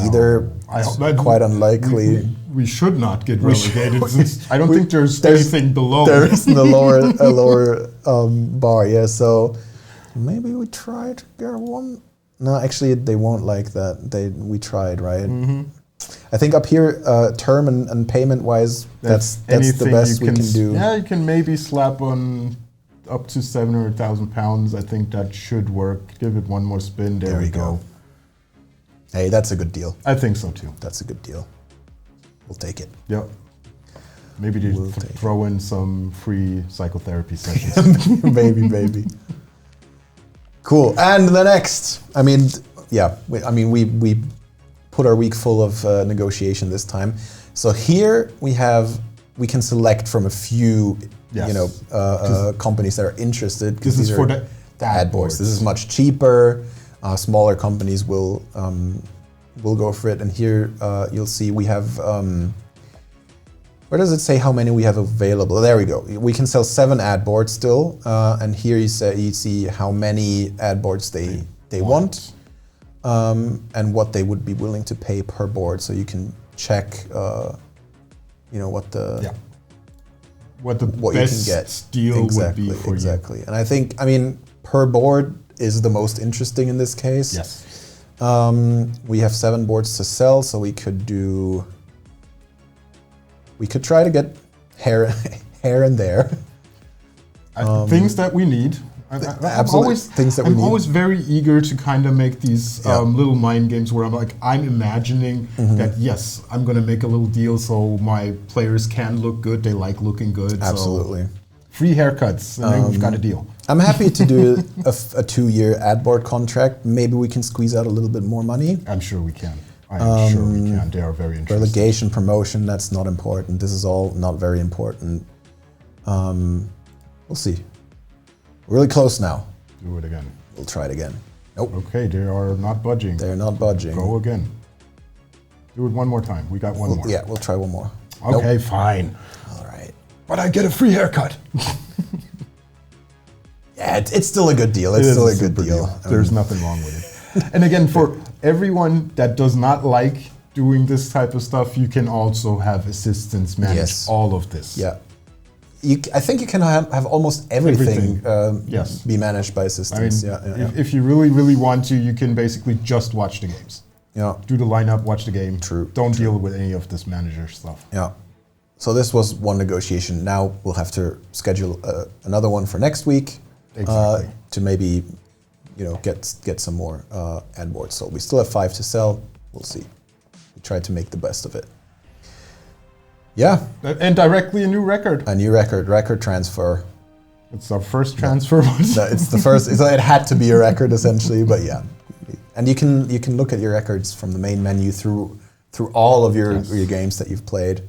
either. It's quite unlikely. We should not get relegated. I don't think there's anything below. There isn't a lower bar, yeah. So maybe we try to get one. No, actually, they won't like that. We tried, right? I think up here, term and payment-wise, that's the best we can do. Yeah, you can maybe slap on up to £700,000. I think that should work. Give it one more spin. There we go. Hey, that's a good deal. I think so too. That's a good deal. We'll take it. Yep. Maybe throw in some free psychotherapy sessions. Maybe. Cool. And the next, we put our week full of negotiation this time. So here we can select from a few, companies that are interested. This is for the ad boards. This is much cheaper. Smaller companies will go for it. And here you'll see we have. Where does it say how many we have available? There we go. We can sell 7 ad boards still, and here you see how many ad boards they want, and what they would be willing to pay per board. So you can check, what you can get deal would be for you. And I think, per board is the most interesting in this case. Yes. We have 7 boards to sell, so we could try to get here and there. Things that we need. I'm always very eager to kind of make these little mind games where I'm imagining that, yes, I'm going to make a little deal so my players can look good. They like looking good. Absolutely. So free haircuts, and then we've got a deal. I'm happy to do a 2-year ad board contract. Maybe we can squeeze out a little bit more money. I'm sure we can. I'm sure we can. They are very interesting. Relegation, promotion, that's not important. This is all not very important. We'll see. We're really close now. Do it again. We'll try it again. Nope. Okay, they are not budging. They're not budging. Go again. Do it one more time. We got one more. Yeah, we'll try one more. Okay, fine. All right. But I get a free haircut. Yeah, it's still a good deal. It's still a good deal. There's nothing wrong with it. And again, for everyone that does not like doing this type of stuff, you can also have assistants manage all of this. Yeah. I think you can have almost everything. Be managed by assistants. If you really, really want to, you can basically just watch the games. Yeah. Do the lineup, watch the game. True. Don't deal with any of this manager stuff. Yeah. So this was one negotiation. Now we'll have to schedule another one for next week. Exactly. To maybe, get some more ad boards. So we still have 5 to sell. We'll see. We try to make the best of it. Yeah. And directly a new record. A new record transfer. It's our first transfer. No, it's the first. It had to be a record essentially, but yeah. And you can look at your records from the main menu through all of your games that you've played.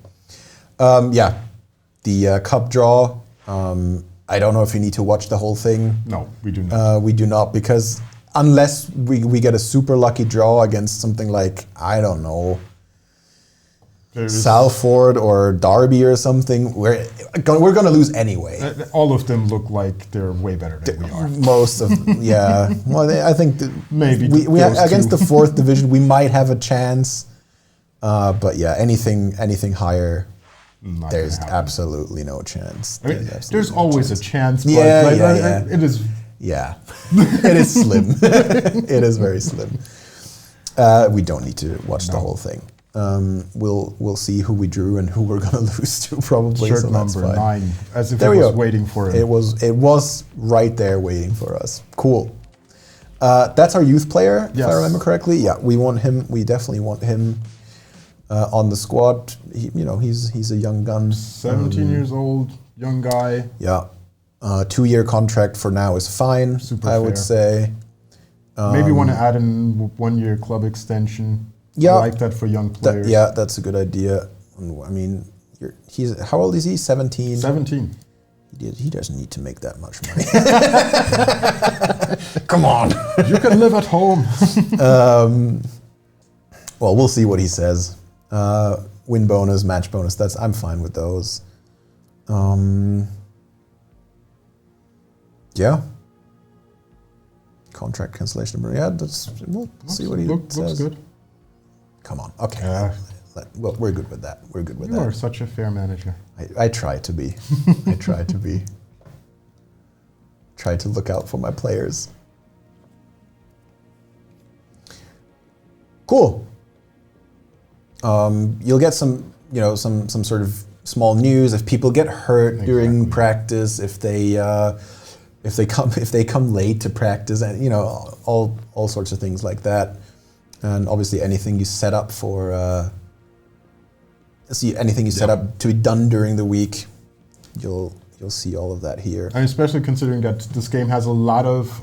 The cup draw. I don't know if you need to watch the whole thing. No, we do not. We do not, because unless we get a super lucky draw against something like, I don't know, Salford or Derby or something, we're gonna lose anyway. All of them look like they're way better than we are. Most of yeah. Well, I think maybe we against the 4th division we might have a chance, but yeah, anything higher. There's absolutely no chance. I mean, there's always a chance. But Yeah. It is. Yeah, it is slim. It is very slim. We don't need to watch the whole thing. We'll see who we drew and who we're gonna lose to probably. Shirt so that's number fine. 9, as if it was waiting for him. It was right there waiting for us. Cool. That's our youth player, if I remember correctly. Yeah, we want him. We definitely want him on the squad. He's a young gun. 17 years old, young guy. Yeah. 2-year contract for now is fine. Super I would say. Maybe want to add in 1-year club extension. Yeah, I like that for young players. That's a good idea. I mean, he's how old is he? 17. 17. He doesn't need to make that much money. Come on. You can live at home. Well, we'll see what he says. Win bonus, match bonus. I'm fine with those. Yeah. Contract cancellation. Yeah, we'll see what he says. Looks good. Come on. Okay. Well, we're good with that. We're good with that. You are such a fair manager. I try to be. I try to be. Try to look out for my players. Cool. You'll get some sort of small news if people get hurt during practice, if they come late to practice, and all sorts of things like that. And obviously anything you set up for set up to be done during the week, you'll see all of that here. And especially considering that this game has a lot of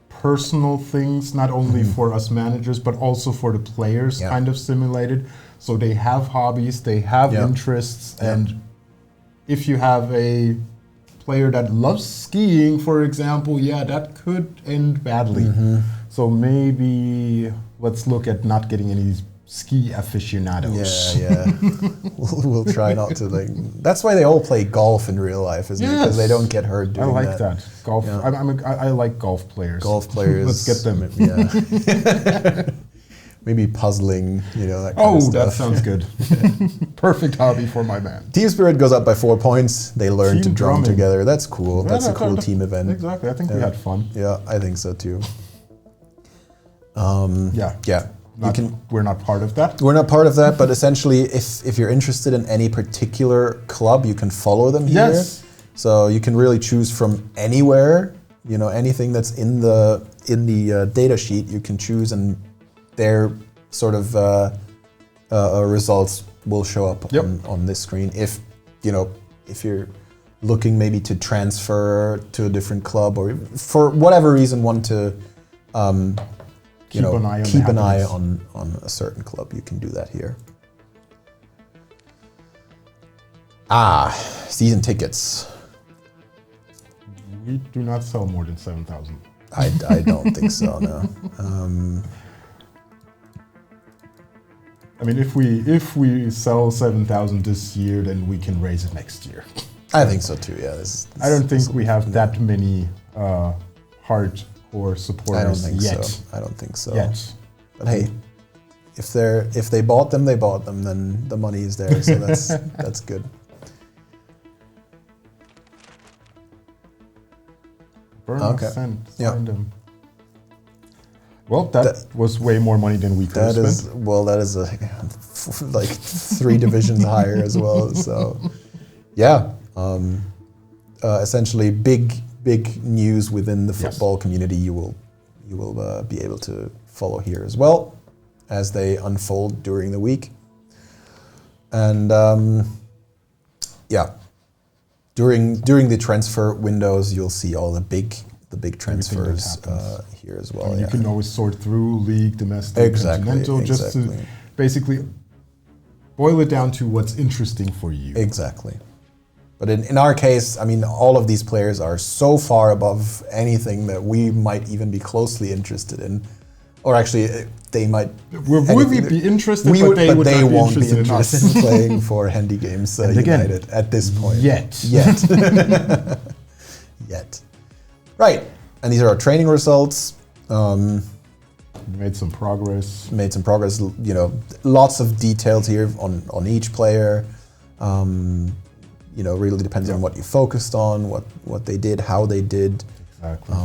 personal things, not only for us managers, but also for the players kind of simulated. So they have hobbies, they have interests, and if you have a player that loves skiing, for example, that could end badly. So maybe let's look at not getting any ski aficionados. Yeah. We'll try not to. That's why they all play golf in real life, isn't it? Because they don't get hurt doing that. I like that. Golf. Yeah. I like golf players. Golf players. Let's get them. Yeah. Maybe puzzling, that kind of stuff. That sounds good. Perfect hobby for my man. Team spirit goes up by 4 points. They learn to drum together. That's cool. That's a cool team event. Exactly. I think we had fun. Yeah, I think so too. We're not part of that. We're not part of that, but essentially, if you're interested in any particular club, you can follow them here. Yes. So you can really choose from anywhere. Anything that's in the data sheet, you can choose, and their sort of results will show up on this screen. If you're looking maybe to transfer to a different club, or for whatever reason want to keep an eye on a certain club, you can do that here. Season tickets. We do not sell more than 7,000. I don't think so, no. I mean, if we sell 7,000 this year, then we can raise it next year. I think so too. Yeah. I don't think we have that many hardcore supporters yet. I don't think so. Yet. But hey, if they bought them, then the money is there. So that's good. Signed them. Well, that was way more money than we could have spent. That is like 3 divisions higher as well. So, essentially big news within the football community. You will be able to follow here as well as they unfold during the week. And during the transfer windows, you'll see all the big transfers here as well. You can always sort through league, domestic, continental, just to basically boil it down to what's interesting for you. Exactly. But in our case, I mean, all of these players are so far above anything that we might even be closely interested in. Or actually, they might. Would we be interested? We but would, they but would they not won't be in us. interested in playing for HandyGames United at this point. Yet. Yet. Right. And these are our training results. Made some progress. You know, lots of details here on each player. You know, really depends on what you focused on, what they did, how they did. Exactly.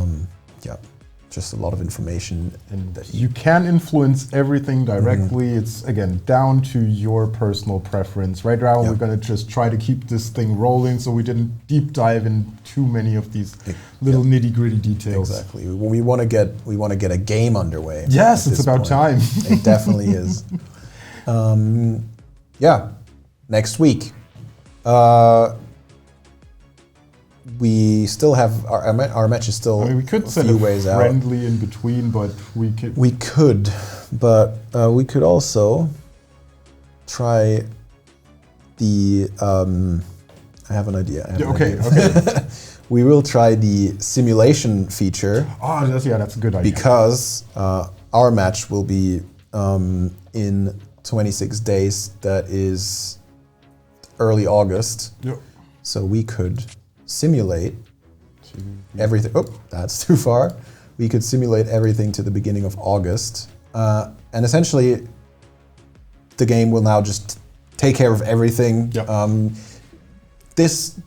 Just a lot of information. And that you can influence everything directly. It's, again, down to your personal preference. Right now, we're going to just try to keep this thing rolling so we didn't deep dive in too many of these little nitty-gritty details. Exactly. We want to get a game underway. Yes, it's about time. It definitely is. Next week. We still have our match is still. I mean, we could set a friendly in between, but we could. We could, but we could also try the. I have an idea. Okay. We will try the simulation feature. Oh, that's a good idea. Because our match will be in 26 days. That is early August. Yep. So we could simulate everything. Oh, that's too far. We could simulate everything to the beginning of August. And essentially, the game will now just take care of everything. Yep. This,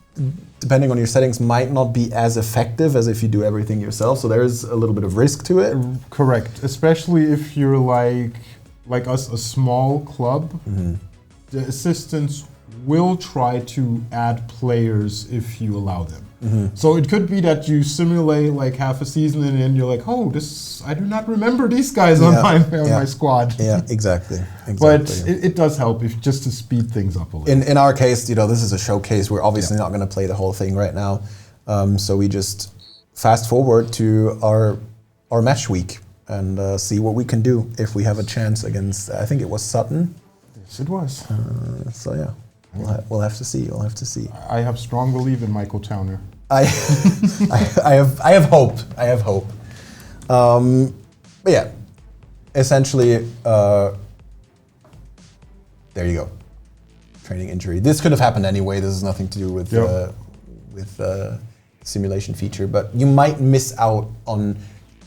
depending on your settings, might not be as effective as if you do everything yourself. So there is a little bit of risk to it. Correct. Especially if you're like us, a small club. The assistants will try to add players if you allow them. So it could be that you simulate like half a season and then you're like, oh, I do not remember these guys on my squad. Yeah, exactly. But it does help just to speed things up a little. In our case, you know, this is a showcase. We're obviously not going to play the whole thing right now. So we just fast forward to our match week and see what we can do if we have a chance against, I think it was Sutton. Yes, it was. So yeah. We'll have to see. We'll have to see. I have strong belief in Michael Towner. I have hope. I have hope. But yeah, essentially, there you go. Training injury. This could have happened anyway. This has nothing to do with simulation feature. But you might miss out on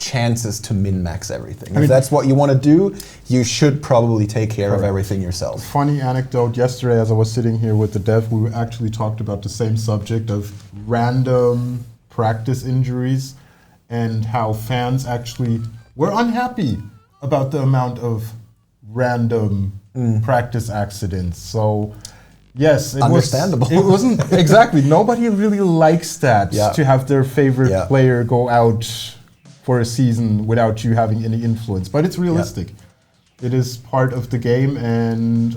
chances to min-max everything. If that's what you want to do, you should probably take care of everything yourself. Funny anecdote, yesterday as I was sitting here with the dev, we actually talked about the same subject of random practice injuries and how fans actually were unhappy about the amount of random practice accidents. So yes, understandable. It wasn't exactly. Nobody really likes that, to have their favorite player go out for a season without you having any influence. But it's realistic. It is part of the game, and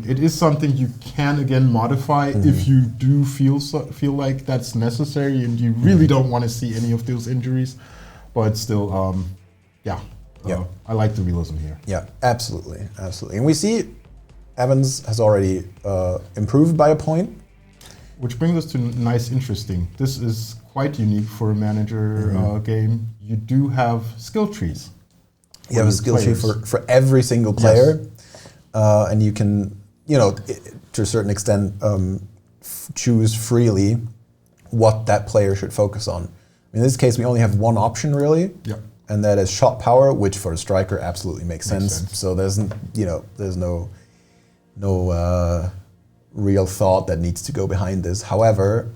it is something you can again modify if you do feel like that's necessary and you really don't want to see any of those injuries. But still, I like the realism here. Yeah, absolutely. And we see Evans has already improved by a point. Which brings us to nice, interesting. This is quite unique for a manager game. You do have skill trees. You have a skill tree for every single player, and you can, to a certain extent, choose freely what that player should focus on. In this case, we only have one option really, and that is shot power, which for a striker absolutely makes sense. So there's no real thought that needs to go behind this. However,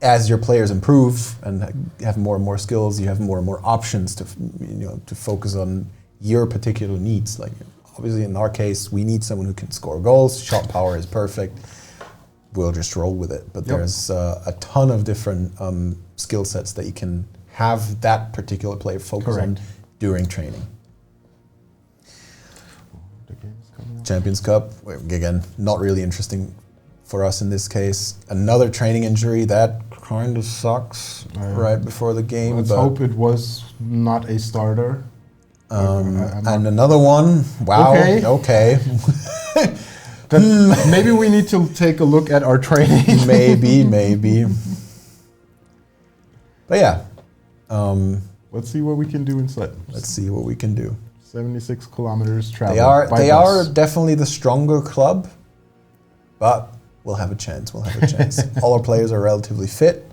as your players improve and have more and more skills, you have more and more options to focus on your particular needs. Like obviously in our case, we need someone who can score goals. Shot power is perfect. We'll just roll with it. But there's a ton of different skill sets that you can have that particular player focus on during training. Champions Cup, again, not really interesting for us in this case. Another training injury that kind of sucks right before the game. Let's hope it was not a starter. And another one, wow, okay. Maybe we need to take a look at our training. maybe. But yeah, Let's see what we can do inside. Let's see what we can do. 76 kilometers travel. They are definitely the stronger club, but we'll have a chance. We'll have a chance. All our players are relatively fit.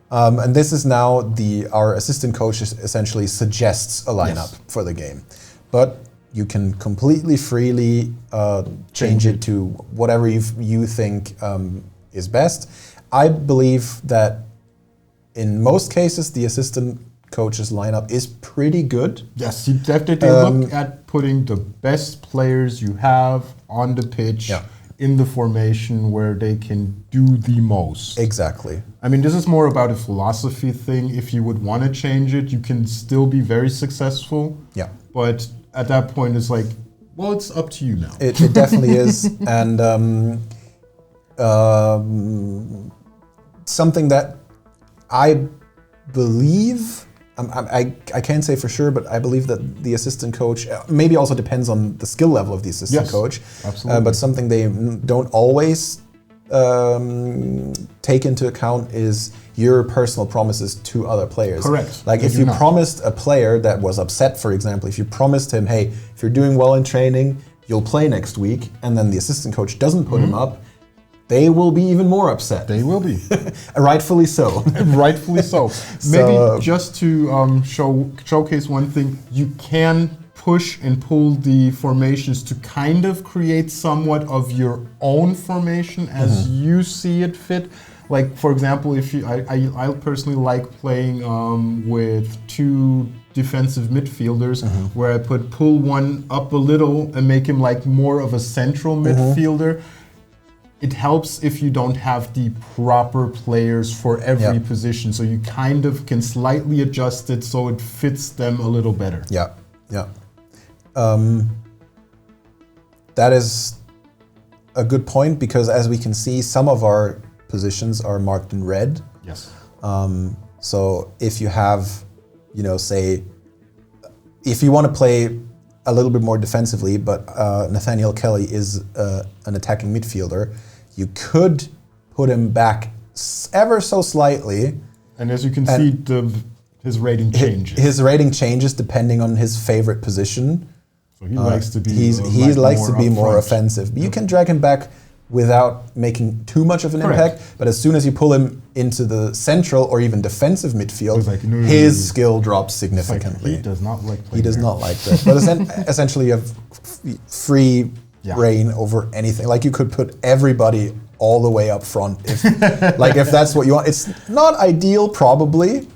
And this is now our assistant coach essentially suggests a lineup for the game. But you can completely freely change it to whatever you think is best. I believe that in most cases, the assistant coach's lineup is pretty good. Yes, you definitely look at putting the best players you have on the pitch in the formation where they can do the most. Exactly. I mean, this is more about a philosophy thing. If you would want to change it, you can still be very successful. Yeah. But at that point, it's like, well, it's up to you now. It definitely is. And something that I believe, I can't say for sure, but I believe that the assistant coach, maybe also depends on the skill level of the assistant coach. Absolutely. But something they don't always take into account is your personal promises to other players. Correct. Like if you promised a player that was upset, for example, if you promised him, hey, if you're doing well in training, you'll play next week, and then the assistant coach doesn't put him up, they will be even more upset. They will be. Rightfully so. Rightfully so. Maybe just to showcase one thing, you can push and pull the formations to kind of create somewhat of your own formation as you see it fit. Like, for example, if I personally like playing with two defensive midfielders where I pull one up a little and make him like more of a central midfielder. It helps if you don't have the proper players for every position, so you kind of can slightly adjust it so it fits them a little better. Yeah, yeah. That is a good point, because as we can see, some of our positions are marked in red. Yes. So if you have, say, if you want to play a little bit more defensively, but Nathaniel Kelly is an attacking midfielder, you could put him back ever so slightly. And as you can see, his rating changes. His rating changes depending on his favorite position. So he likes to be he likes to be more offensive. But you can drag him back without making too much of an impact. But as soon as you pull him into the central or even defensive midfield, his skill drops significantly. He does not like playing He does not like that. But essentially you have free reign over anything. Like you could put everybody all the way up front if that's what you want. It's not ideal probably,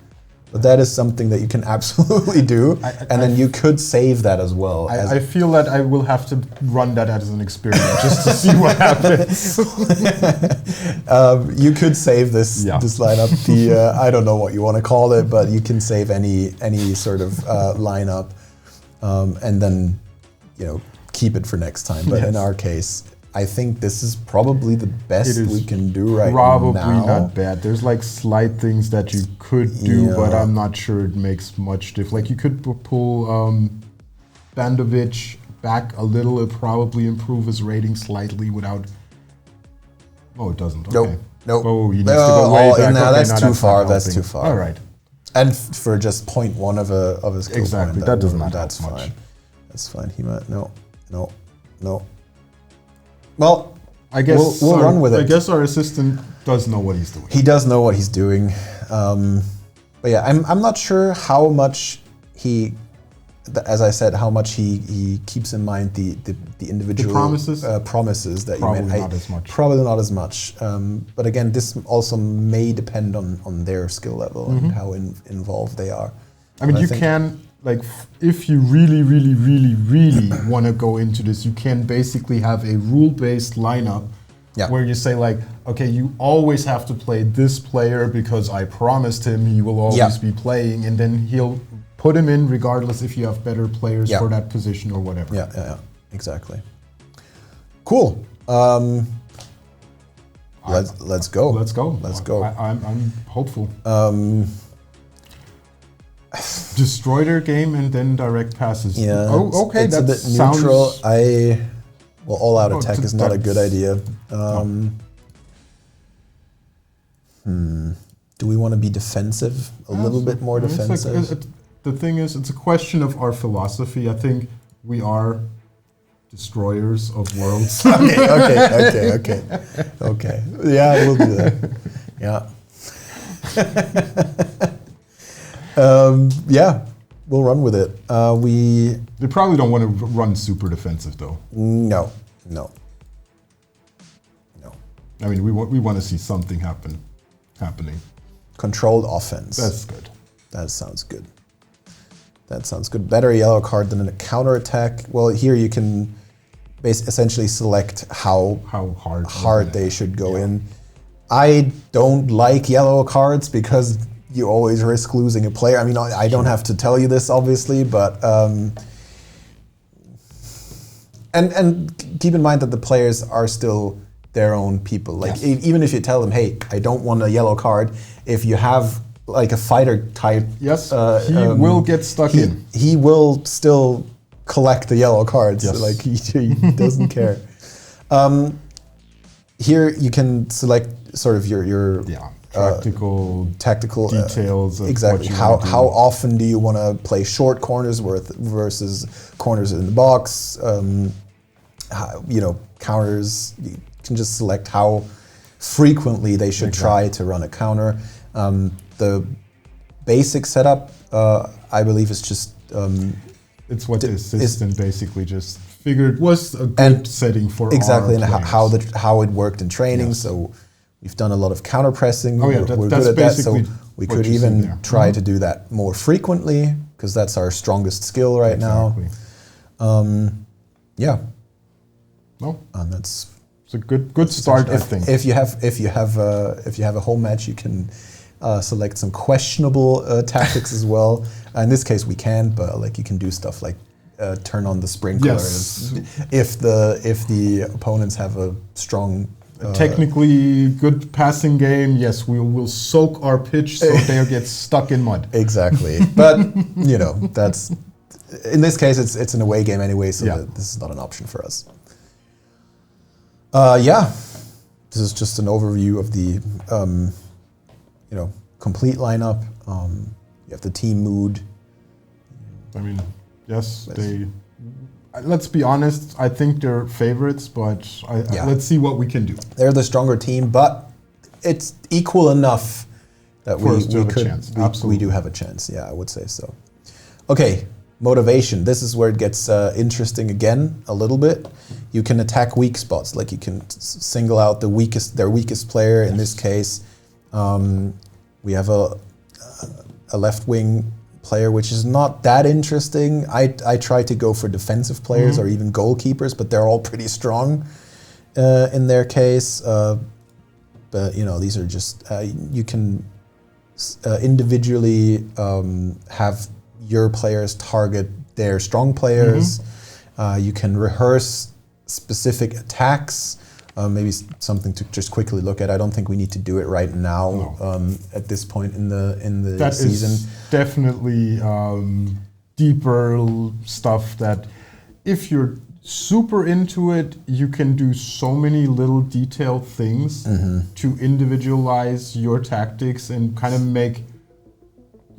but that is something that you can absolutely do. And then you could save that as well. I feel that I will have to run that as an experiment just to see what happens. You could save this lineup. I don't know what you want to call it, but you can save any sort of lineup, and then keep it for next time. But in our case, I think this is probably the best we can do right now. Probably not bad. There's like slight things that you could do, but I'm not sure it makes much difference. Like you could pull Bandovic back a little. It probably improve his rating slightly without. Oh, it doesn't. Okay. Nope. Oh, he needs to go way back. No, that's too far. That's too far. All right. And for just 0.1 of his skill exactly, point, that does not. That's help fine. Much. That's fine. He might. No. Well, I guess we'll run with it. I guess our assistant does know what he's doing. He does know what he's doing. But yeah, I'm not sure how much he, as I said, how much he keeps in mind the individual promises that probably you made. Not as much. Probably not as much. But again, this also may depend on their skill level and how involved they are. I mean, you can. Like, if you really want to go into this, you can basically have a rule-based lineup where you say, like, okay, you always have to play this player because I promised him he will always be playing, and then he'll put him in regardless if you have better players for that position or whatever. Yeah, exactly. Cool. Let's go. Let's go. I'm hopeful. Destroy their game and then direct passes. Yeah. Oh, okay. It's a bit neutral. All-out attack is not a good idea. Do we want to be defensive? A little bit more defensive? the thing is, it's a question of our philosophy. I think we are destroyers of worlds. Okay. Yeah, we'll do that. Yeah. Yeah, we'll run with it. They probably don't want to run super defensive, though. No. I mean, we want to see something happening. Controlled offense. That's good. That sounds good. Better a yellow card than a counterattack. Well, here you can essentially select how hard they should go in. I don't like yellow cards because you always risk losing a player. I mean, I don't have to tell you this, obviously, but and keep in mind that the players are still their own people. Like even if you tell them, hey, I don't want a yellow card, if you have like a fighter type, he will get stuck in. He will still collect the yellow cards. Yes. Like he doesn't care. Here you can select sort of your tactical details. Exactly. How often do you want to play short corners versus corners in the box? Counters. You can just select how frequently they should try to run a counter. The basic setup, I believe, is just. It's what the assistant basically just figured was a good setting for exactly, our and players. how it worked in training. Yes. So we've done a lot of counter pressing. We're good at that. So we could even try to do that more frequently because that's our strongest skill right now. Yeah. No. And it's a good start, I think. If you have a home match, you can select some questionable tactics as well. In this case, we can, but like you can do stuff like turn on the sprinklers if the opponents have a strong. Technically good passing game. Yes, we will soak our pitch so they get stuck in mud. Exactly, but that's in this case it's an away game anyway, so this is not an option for us. This is just an overview of the complete lineup. You have the team mood. I mean, yes, let's be honest, I think they're favorites, but let's see what we can do. They're the stronger team, but it's equal enough that we do have a chance. Yeah, I would say so. Okay, motivation. This is where it gets interesting again a little bit. You can attack weak spots, like you can single out their weakest player. In this case, we have a left wing player, which is not that interesting. I try to go for defensive players or even goalkeepers, but they're all pretty strong in their case. But these are just you can individually have your players target their strong players. You can rehearse specific attacks. Maybe something to just quickly look at. I don't think we need to do it right now at this point in the season. That is definitely deeper stuff that if you're super into it, you can do so many little detailed things to individualize your tactics and kind of make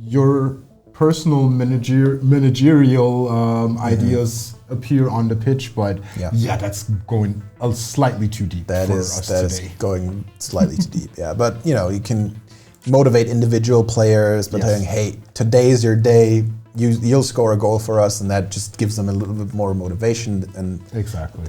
your personal managerial ideas appear on the pitch, but that's going slightly too deep for us today. That is going slightly too deep, But you can motivate individual players by saying, hey, today's your day, you'll score a goal for us, and that just gives them a little bit more motivation and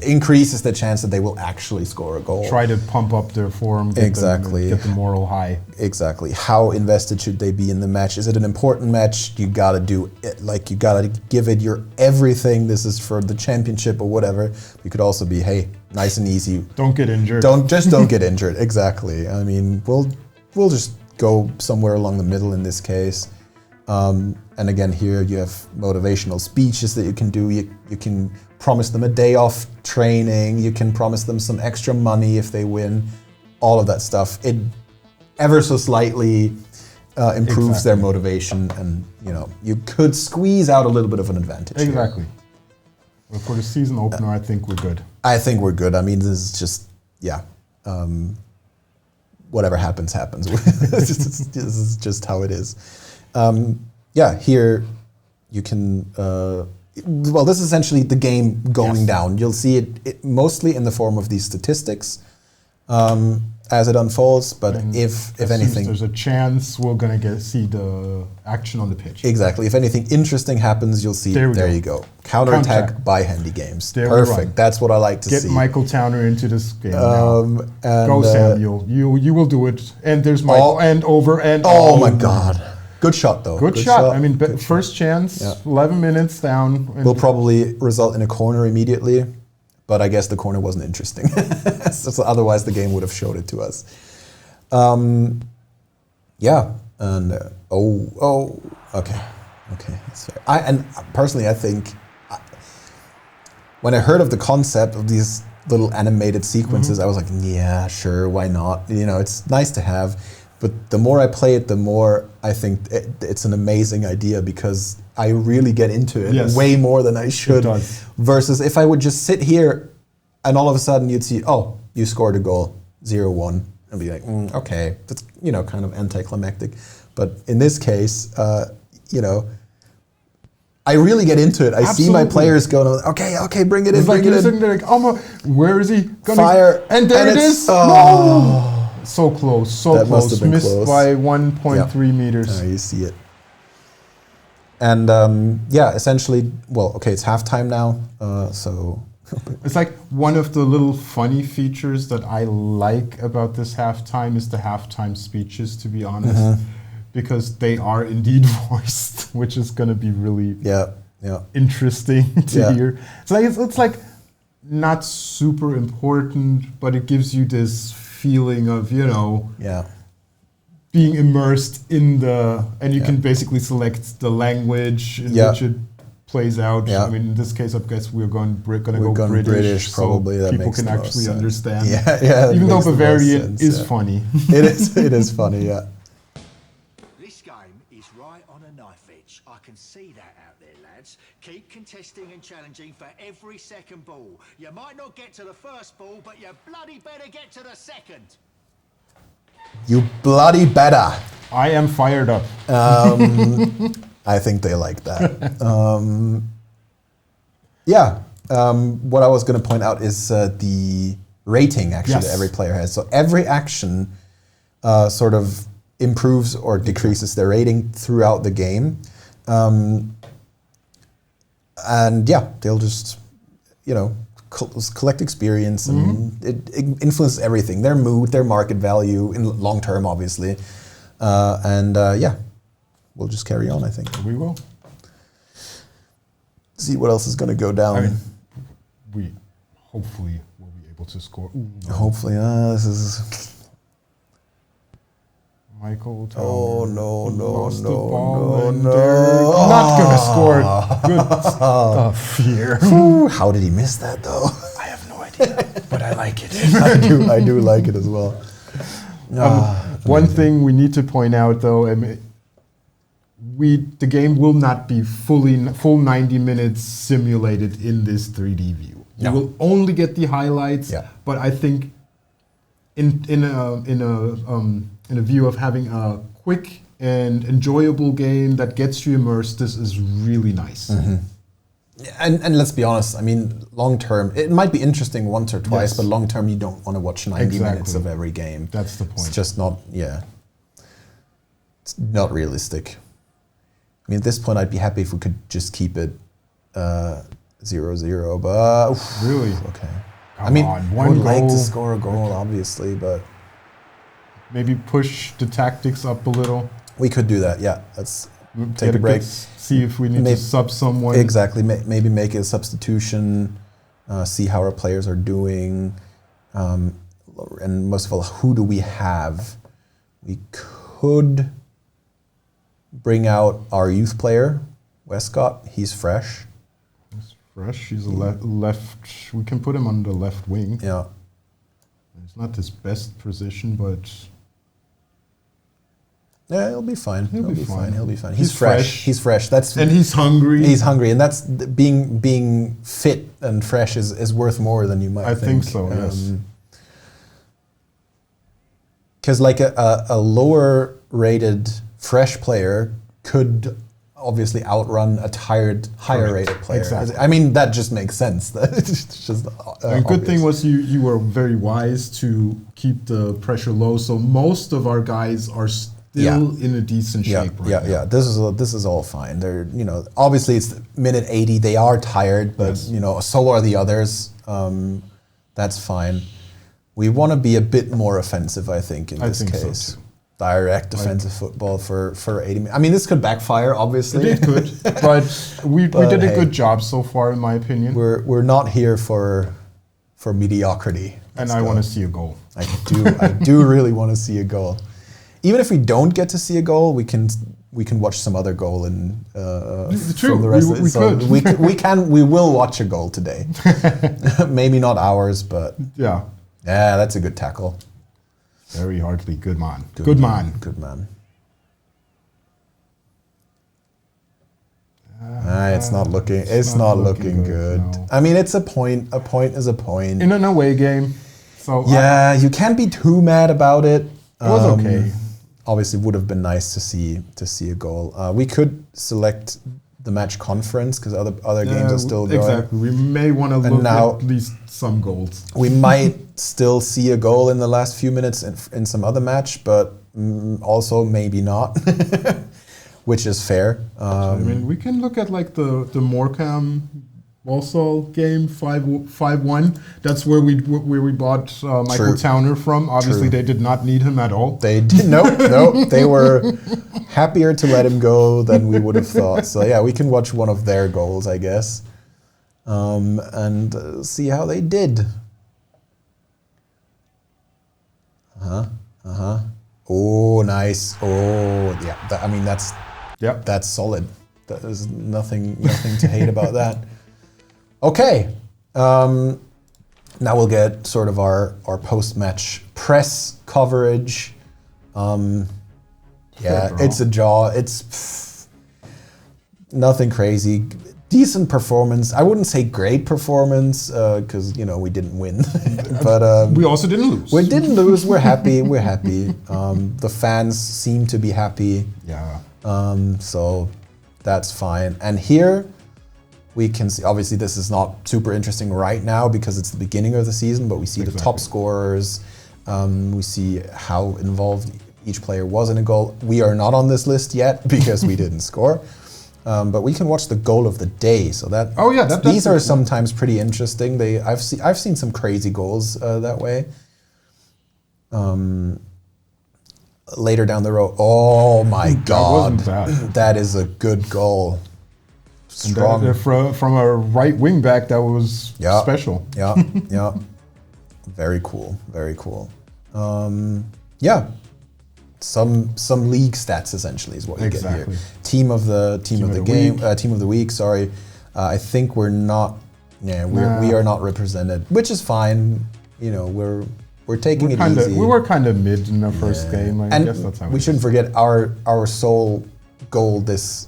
increases the chance that they will actually score a goal. Try to pump up their form, get the moral high. Exactly. How invested should they be in the match? Is it an important match? You gotta do it, you gotta give it your everything. This is for the championship or whatever. You could also be, hey, nice and easy. Don't get injured. Don't get injured. Exactly. I mean, we'll just go somewhere along the middle in this case. And again, here you have motivational speeches that you can do. You can promise them a day off training. You can promise them some extra money if they win. All of that stuff. It ever so slightly improves their motivation, and you could squeeze out a little bit of an advantage. Exactly. Well, for the season opener, I think we're good. I think we're good. I mean, this is just whatever happens. This is just how it is. Here you can. Well, this is essentially the game going down. You'll see it mostly in the form of these statistics as it unfolds. But if anything, there's a chance we're gonna see the action on the pitch. Exactly. If anything interesting happens, you'll see. There you go. Counterattack by HandyGames. Perfect. That's what I like to see. Get Michael Towner into this game now. Go Samuel. You will do it. And there's Michael. And over and. Oh my God. Good shot, though. Good shot. I mean, first chance, 11 minutes down. Will probably result in a corner immediately, but I guess the corner wasn't interesting. So otherwise, the game would have showed it to us. Yeah, and okay, that's fair. And personally, I think when I heard of the concept of these little animated sequences, I was like, yeah, sure, why not? You know, it's nice to have. But the more I play it, the more I think it's an amazing idea because I really get into it way more than I should. It does. Versus if I would just sit here and all of a sudden you'd see, oh, you scored a goal, 0-1, and be like, okay, that's kind of anticlimactic. But in this case, I really get into it. I see my players going, okay, bring it in, bring it in. They're like, oh, where is he gonna fire? And there it is. No! So close, so close. Missed close. By 1.3 meters. You see it. And essentially, it's halftime now. So it's like one of the little funny features that I like about this halftime is the halftime speeches, to be honest, because they are indeed voiced, which is going to be really interesting to hear. It's like not super important, but it gives you this feeling of being immersed in and you can basically select the language in which it plays out. I mean, in this case, I guess we're going to go British probably. So that people makes can actually understand. Even though Bavarian is funny. It is funny. Yeah. This game is right on a knife edge. I can see that out there, lads. Keep contesting and challenging for every second ball. You might not get to the first ball, but you bloody better get to the second. You bloody better. I am fired up. I think they like that. What I was going to point out is the rating actually that every player has. So every action sort of improves or decreases their rating throughout the game. They'll just, collect experience and it influences everything. Their mood, their market value in long term, obviously. We'll just carry on, I think. We will. See what else is going to go down. I mean, we hopefully will be able to score. Hopefully, this is... Michael Towner. Oh, no. Not going to score. Good stuff here. How did he miss that, though? I have no idea, but I like it. I do like it as well. One thing we need to point out, though, the game will not be full 90 minutes simulated in this 3D view. You will only get the highlights, but I think in a view of having a quick and enjoyable game that gets you immersed, this is really nice. And let's be honest, I mean, long term, it might be interesting once or twice, but long term, you don't want to watch 90 minutes of every game. That's the point. It's just not, it's not realistic. I mean, at this point, I'd be happy if we could just keep it 0-0, but... Really? Okay. I mean, I would like to score a goal, obviously, but... Maybe push the tactics up a little. We could do that, yeah. Let's take a break. See if we need to sub someone. Exactly. Maybe make a substitution, see how our players are doing, and most of all, who do we have? We could bring out our youth player, Westcott. He's fresh. He's fresh. He's a left. We can put him on the left wing. Yeah. It's not his best position, but... Yeah, he'll be fine. He'll be fine. He's fresh. He's fresh. And he's hungry. He's hungry, and that's being fit and fresh is worth more than you might think. I think so. Yes. Because like a lower rated fresh player could obviously outrun a tired, higher rated player. Exactly. I mean, that just makes sense. It's just the good thing was you were very wise to keep the pressure low, so most of our guys are still in a decent shape right now. This is all fine. They're, you know, obviously it's minute 80. They are tired, but you know, so are the others. That's fine. We want to be a bit more offensive, I think, in this case. So too. Direct offensive football for 80 minutes. I mean, this could backfire, obviously. It could, but we did a good job so far, in my opinion. We're not here for mediocrity. And I want to see a goal. I do really want to see a goal. Even if we don't get to see a goal, we can watch some other goal from the rest of it. So we will watch a goal today. Maybe not ours, but yeah, that's a good tackle. Very hardly. Good man. Good man. It's not looking. It's not looking good. No. I mean, it's a point. A point is a point in an away game. So yeah, you can't be too mad about it. It was okay. Obviously, would have been nice to see a goal. We could select the match conference because other games are still going. Exactly. We may want to look at least some goals. We might still see a goal in the last few minutes in some other match, but also maybe not, which is fair. I mean, we can look at like the Morecambe Walsall game 5-1. That's where we bought Michael Towner from. Obviously, they did not need him at all. They did no. They were happier to let him go than we would have thought. So yeah, we can watch one of their goals, I guess, and see how they did. Oh, nice. Oh, yeah. I mean, that's solid. There's nothing to hate about that. Okay, now we'll get sort of our post-match press coverage. It's a jaw. It's nothing crazy. Decent performance. I wouldn't say great performance because we didn't win, but we also didn't lose. We didn't lose. We're happy. The fans seem to be happy. Yeah. So that's fine. And here we can see, obviously this is not super interesting right now because it's the beginning of the season, but we see the top scorers. We see how involved each player was in a goal. We are not on this list yet because we didn't score. But we can watch the goal of the day. So these are sometimes pretty interesting. I've seen some crazy goals that way. Later down the road, oh my God, that is a good goal. Strong from a right wing back. That was special. Yeah. Very cool. Some league stats essentially is what you get here. Team of the week. Sorry, I think we're not. Yeah, we are not represented, which is fine. We're taking it easy. We were kind of mid in the first game. I guess that's how we shouldn't forget our sole goal this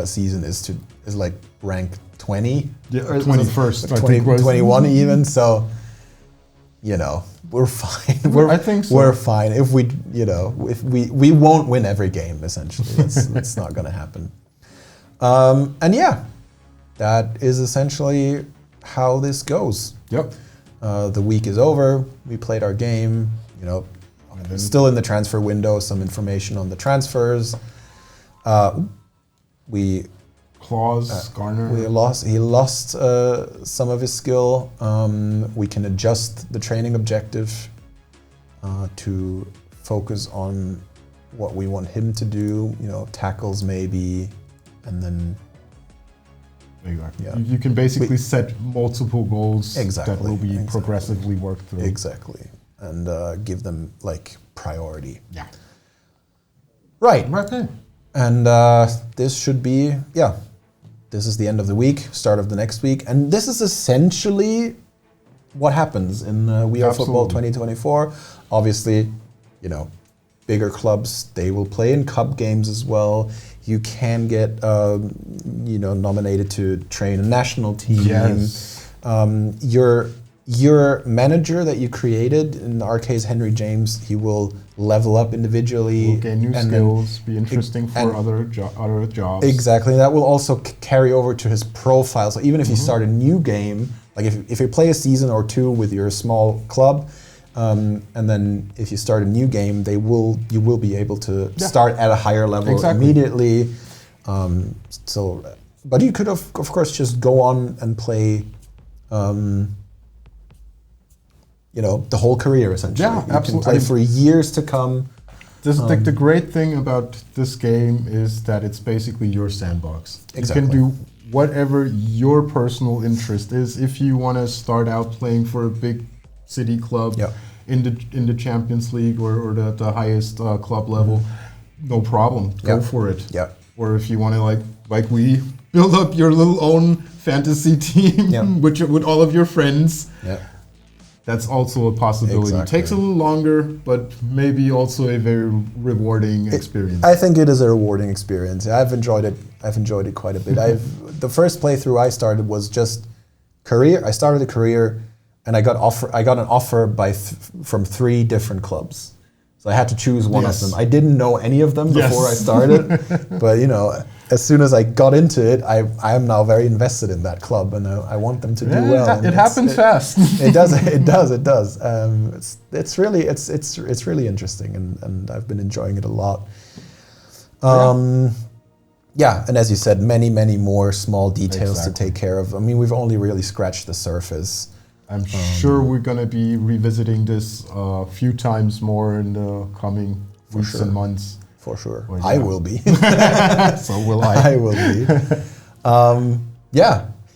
season is like rank 20. Yeah, 21st. 21 even. So, we're fine. I think so. We're fine if if we won't win every game. Essentially, that's not going to happen. And yeah, that is essentially how this goes. Yep. The week is over. We played our game. Still in the transfer window. Some information on the transfers. Garner. He lost some of his skill. We can adjust the training objective to focus on what we want him to do. Tackles maybe, and then. Exactly. Yeah. You can basically set multiple goals that will be progressively worked through. Exactly, and give them priority. Yeah. Right. Okay. And this should be This is the end of the week, start of the next week, and this is essentially what happens in We Are Football 2024. Obviously, bigger clubs, they will play in cup games as well. You can get, nominated to train a national team. Yes. your manager that you created, in our case HandyGames, he will level up individually. Will gain new skills, be interesting for other jobs. Exactly, that will also carry over to his profile. So even if you start a new game, like if you play a season or two with your small club, and then if you start a new game, you will be able to start at a higher level immediately. But you could of course just go on and play. The whole career essentially. Yeah, you absolutely. can play for years to come. The great thing about this game is that it's basically your sandbox. Exactly. You can do whatever your personal interest is. If you want to start out playing for a big city club in the Champions League or the highest club level, no problem. Go for it. Yeah. Or if you want to like we build up your little own fantasy team with all of your friends. Yeah. That's also a possibility. Exactly. Takes a little longer, but maybe also a very rewarding experience. I think it is a rewarding experience. I've enjoyed it. I've enjoyed it quite a bit. The first playthrough I started was just career. I started a career, and I got an offer from 3 different clubs. So I had to choose one of them. I didn't know any of them before I started, but as soon as I got into it, I am now very invested in that club, and I want them to do well. It happens fast. It does. It does. It does. It's really interesting, and I've been enjoying it a lot. And as you said, many more small details to take care of. I mean, we've only really scratched the surface. I'm sure we're going to be revisiting this a few times more in the coming weeks and months. For sure. Well, I will be. So will I. I will be.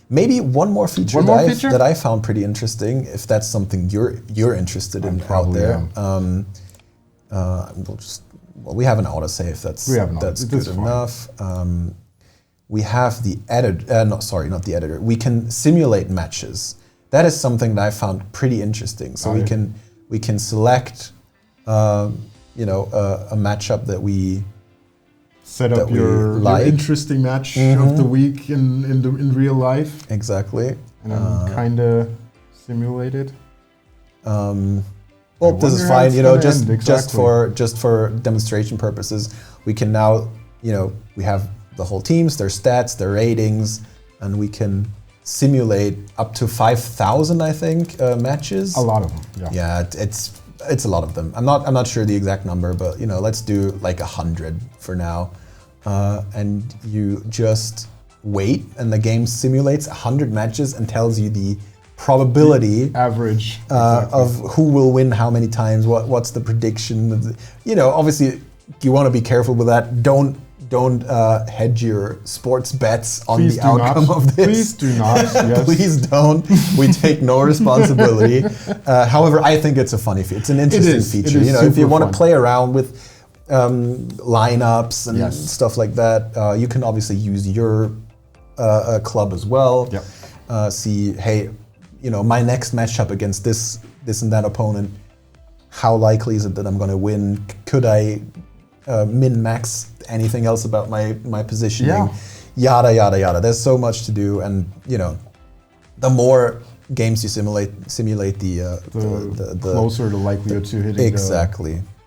Maybe one more feature that I found pretty interesting, if that's something you're interested in out there. We have an autosave. That's good enough. We have the editor. Not the editor. We can simulate matches. That is something that I found pretty interesting. So we can select, a matchup that we set up your interesting match of the week in real life. Exactly. And then kind of simulate it. This is fine. Just for demonstration purposes, we can now, we have the whole teams, their stats, their ratings, and we can simulate up to 5,000, I think, matches. A lot of them. Yeah, it's a lot of them. I'm not sure the exact number, but let's do like 100 for now, and you just wait, and the game simulates 100 matches and tells you the probability average of who will win how many times. What's the prediction? Obviously you want to be careful with that. Don't hedge your sports bets on the outcome of this. Please do not. Yes. Please don't. We take no responsibility. However, I think it's a funny feature. It's an interesting feature. If you want to play around with lineups and stuff like that, you can obviously use your club as well. Yep. See, hey, my next matchup against this and that opponent, how likely is it that I'm going to win? Could I min-max anything else about my positioning? Yada yada yada. There's so much to do, and the more games you simulate the closer the likelihood to hitting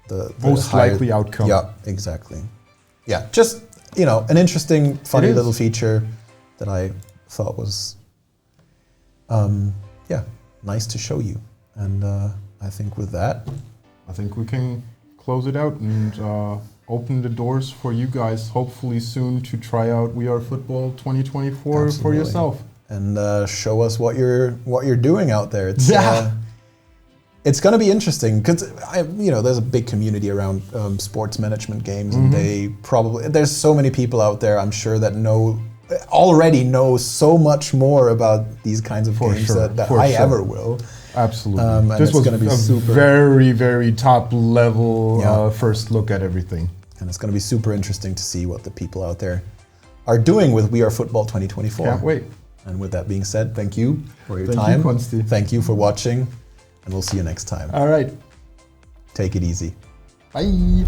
the most likely outcome. Yeah, exactly. Yeah, just an interesting, funny little feature that I thought was nice to show you, and I think with that, I think we can close it out and open the doors for you guys, hopefully soon, to try out We Are Football 2024 for yourself. And show us what you're doing out there. It's going to be interesting because there's a big community around sports management games, and there's so many people out there, I'm sure, that already know so much more about these kinds of games that I ever will. Absolutely. This was going to be a very, very top level first look at everything. And it's going to be super interesting to see what the people out there are doing with We Are Football 2024. Can't wait. And with that being said, thank you for your time. Thank you for watching, and we'll see you next time. All right. Take it easy. Bye.